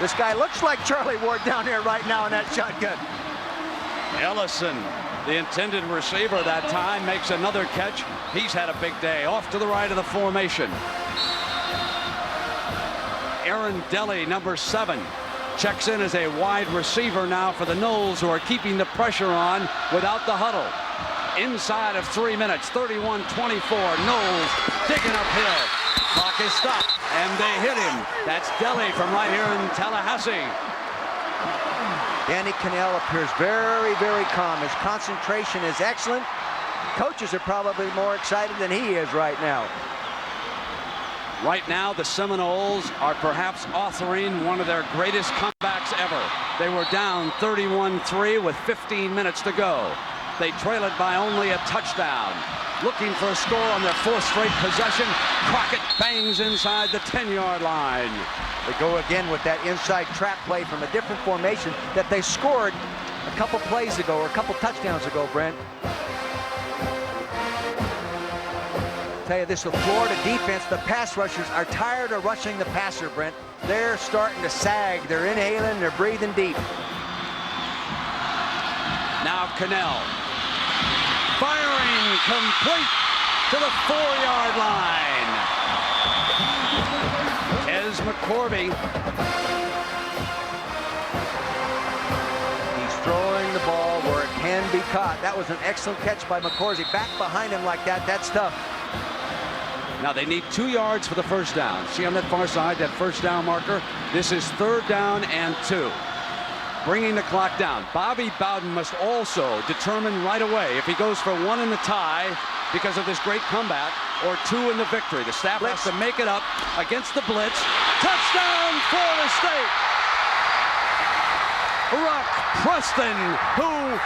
This guy looks like Charlie Ward down there right now in that shotgun. Ellison, the intended receiver that time, makes another catch. He's had a big day. Off to the right of the formation. Aaron Deli, number 7, checks in as a wide receiver now for the Noles, who are keeping the pressure on without the huddle. Inside of 3 minutes, 31-24. Noles digging uphill. Clock is stopped, and they hit him. That's Deli from right here in Tallahassee. Danny Cannell appears very, very calm. His concentration is excellent. Coaches are probably more excited than he is right now. Right now, the Seminoles are perhaps authoring one of their greatest comebacks ever. They were down 31-3 with 15 minutes to go. They trail it by only a touchdown. Looking for a score on their 4th straight possession. Crockett bangs inside the 10-yard line. They go again with that inside trap play from a different formation that they scored a couple plays ago, or a couple touchdowns ago, Brent. Tell you this, the Florida defense, the pass rushers are tired of rushing the passer, Brent. They're starting to sag. They're inhaling, they're breathing deep. Now Cannell. Firing complete to the 4-yard line. Tez McCorvey. He's throwing the ball where it can be caught. That was an excellent catch by McCorvey. Back behind him like that, that's tough. Now they need 2 yards for the first down. See on that far side, that first down marker? This is 3rd down and 2. Bringing the clock down. Bobby Bowden must also determine right away if he goes for 1 in the tie because of this great comeback, or 2 in the victory. The staff has to make it up against the blitz. Touchdown, Florida State! Rock Preston, who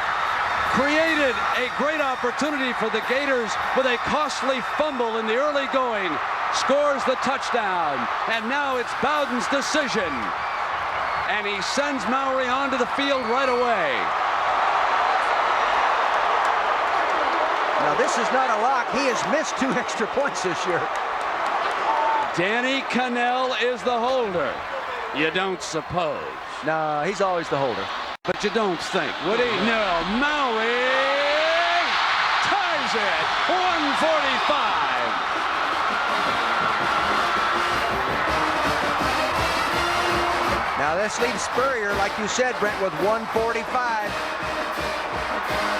created a great opportunity for the Gators with a costly fumble in the early going, scores the touchdown, and now it's Bowden's decision. And he sends Mowry onto the field right away. Now this is not a lock. He has missed 2 extra points this year. Danny Cannell is the holder. You don't suppose. No, he's always the holder. But you don't think, would he? No, Mowry ties it. 145. Now that's Steve Spurrier, like you said, Brent, with 145.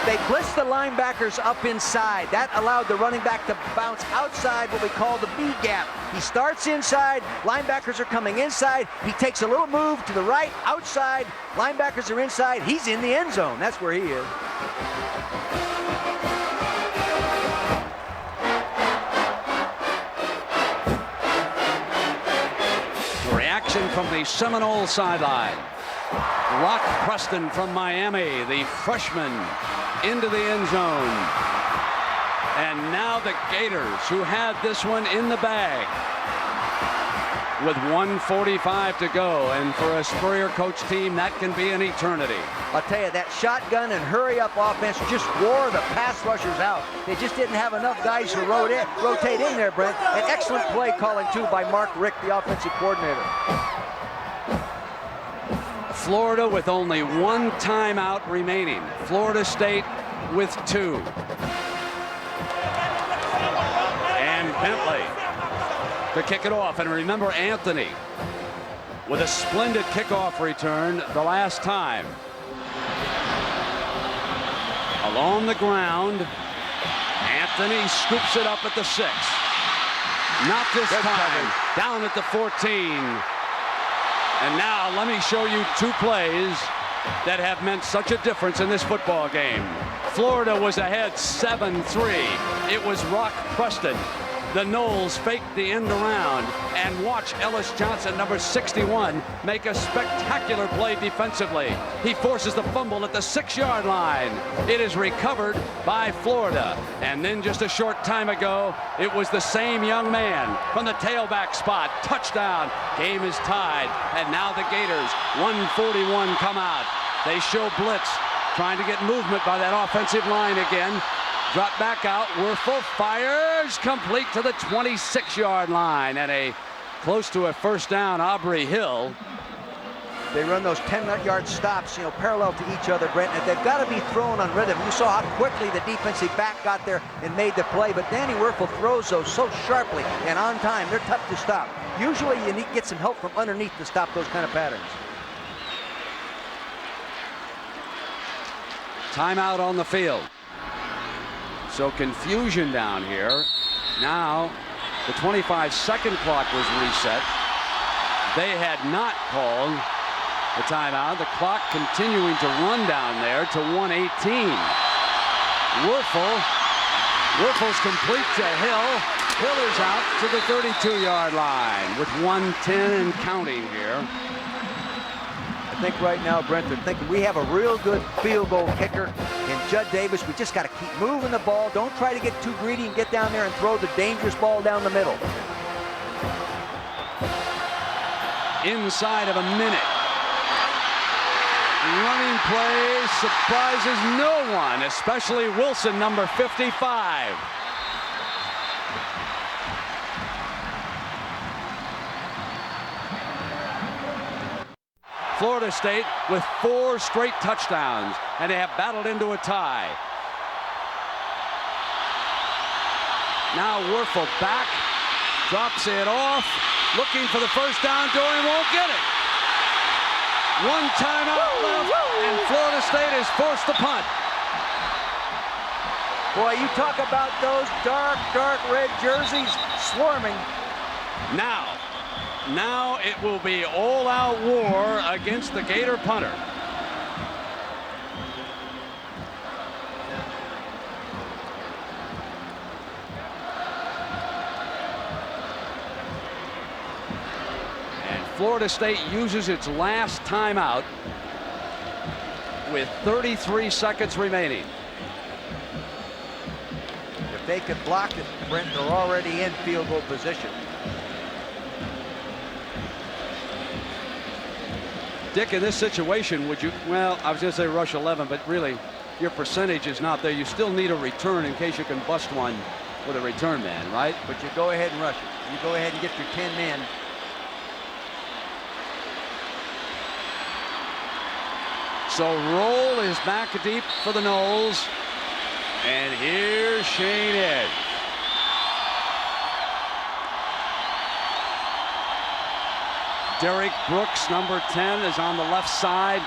They blitzed the linebackers up inside. That allowed the running back to bounce outside what we call the B gap. He starts inside, linebackers are coming inside. He takes a little move to the right, outside. Linebackers are inside. He's in the end zone. That's where he is. Reaction from the Seminole sideline. Rock Preston from Miami, the freshman, into the end zone. And now the Gators, who had this one in the bag, with 1:45 to go. And for a Spurrier coach team, that can be an eternity. I'll tell you, that shotgun and hurry-up offense just wore the pass rushers out. They just didn't have enough guys to rotate in there, Brent. An excellent play calling, too, by Mark Richt, the offensive coordinator. Florida with only 1 timeout remaining. Florida State with 2. And Bentley to kick it off. And remember Anthony with a splendid kickoff return the last time. Along the ground, Anthony scoops it up at the 6. Not this time. Down at the 14. And now let me show you 2 plays that have meant such a difference in this football game. Florida was ahead 7-3. It was Rock Preston The Noles fake the end around, and watch Ellis Johnson, number 61, make a spectacular play defensively. He forces the fumble at the 6-yard line. It is recovered by Florida. And then just a short time ago, it was the same young man from the tailback spot. Touchdown. Game is tied. And now the Gators, 141 come out. They show blitz, trying to get movement by that offensive line again. Drop back out. Werfel fires complete to the 26-yard line, and a close to a first down. Aubrey Hill. They run those 10-yard stops, parallel to each other, Brent, and they've got to be thrown on rhythm. You saw how quickly the defensive back got there and made the play, but Danny Werfel throws those so sharply and on time. They're tough to stop. Usually you need to get some help from underneath to stop those kind of patterns. Timeout on the field. So confusion down here. Now the 25-second clock was reset. They had not called the timeout. The clock continuing to run down there to 1:18. Werfel's complete to Hill. Hill is out to the 32-yard line with 1:10 and counting here. I think right now, Brent, they're thinking we have a real good field goal kicker in Judd Davis. We just got to keep moving the ball. Don't try to get too greedy and get down there and throw the dangerous ball down the middle. Inside of a minute. Running play surprises no one, especially Wilson, number 55. Florida State with 4 straight touchdowns, and they have battled into a tie. Now Werfel back, drops it off, looking for the first down. Dorian won't get it. One timeout left, and Florida State is forced to punt. Boy, you talk about those dark red jerseys swarming. Now it will be all-out war against the Gator punter. And Florida State uses its last timeout with 33 seconds remaining. If they could block it, Brent, they're already in field goal position. Dick, in this situation, would you, well, I was going to say rush 11, but really your percentage is not there. You still need a return in case you can bust one with a return man, right? But you go ahead and rush it. You go ahead and get your 10 men. So Roll is back deep for the Noles. And here's Shane Edge. Derek Brooks, number 10, is on the left side.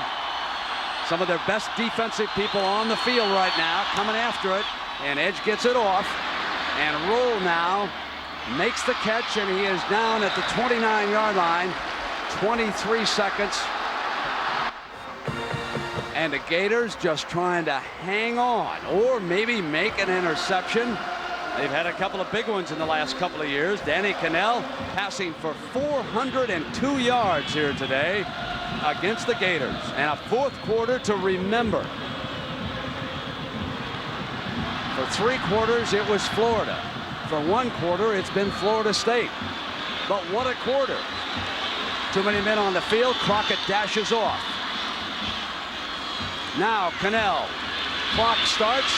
Some of their best defensive people on the field right now coming after it. And Edge gets it off. And Roll now makes the catch, and he is down at the 29-yard line. 23 seconds. And the Gators just trying to hang on or maybe make an interception. They've had a couple of big ones in the last couple of years. Danny Cannell passing for 402 yards here today against the Gators. And a fourth quarter to remember. For 3 quarters, it was Florida. For 1 quarter, it's been Florida State. But what a quarter. Too many men on the field. Crockett dashes off. Now Cannell. Clock starts.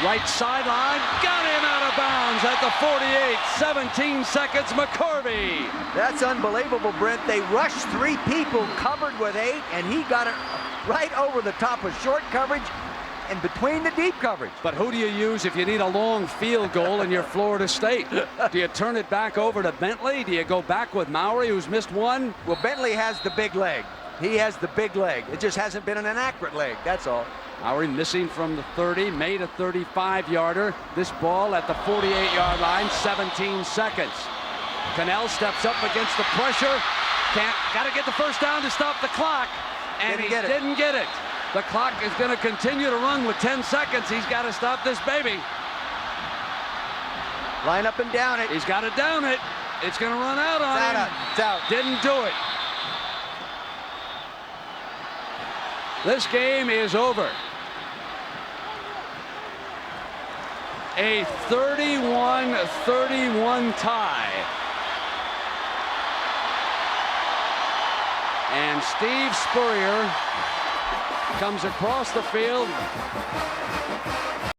Right sideline. Got him out of bounds at the 48. 17 seconds. McCorvey. That's unbelievable, Brent. They rushed 3 people, covered with 8, and he got it right over the top of short coverage and between the deep coverage. But who do you use if you need a long field goal in your Florida State? Do you turn it back over to Bentley? Do you go back with Mowry, who's missed 1? Well, Bentley has the big leg. He has the big leg. It just hasn't been an accurate leg, that's all. Mowry missing from the 30, made a 35-yarder. This ball at the 48-yard line, 17 seconds. Cannell steps up against the pressure. Got to get the first down to stop the clock. And he didn't get it. The clock is going to continue to run with 10 seconds. He's got to stop this baby. Line up and down it. He's got to down it. It's going to run out on him. It's out. Didn't do it. This game is over. A 31-31 tie. And Steve Spurrier comes across the field.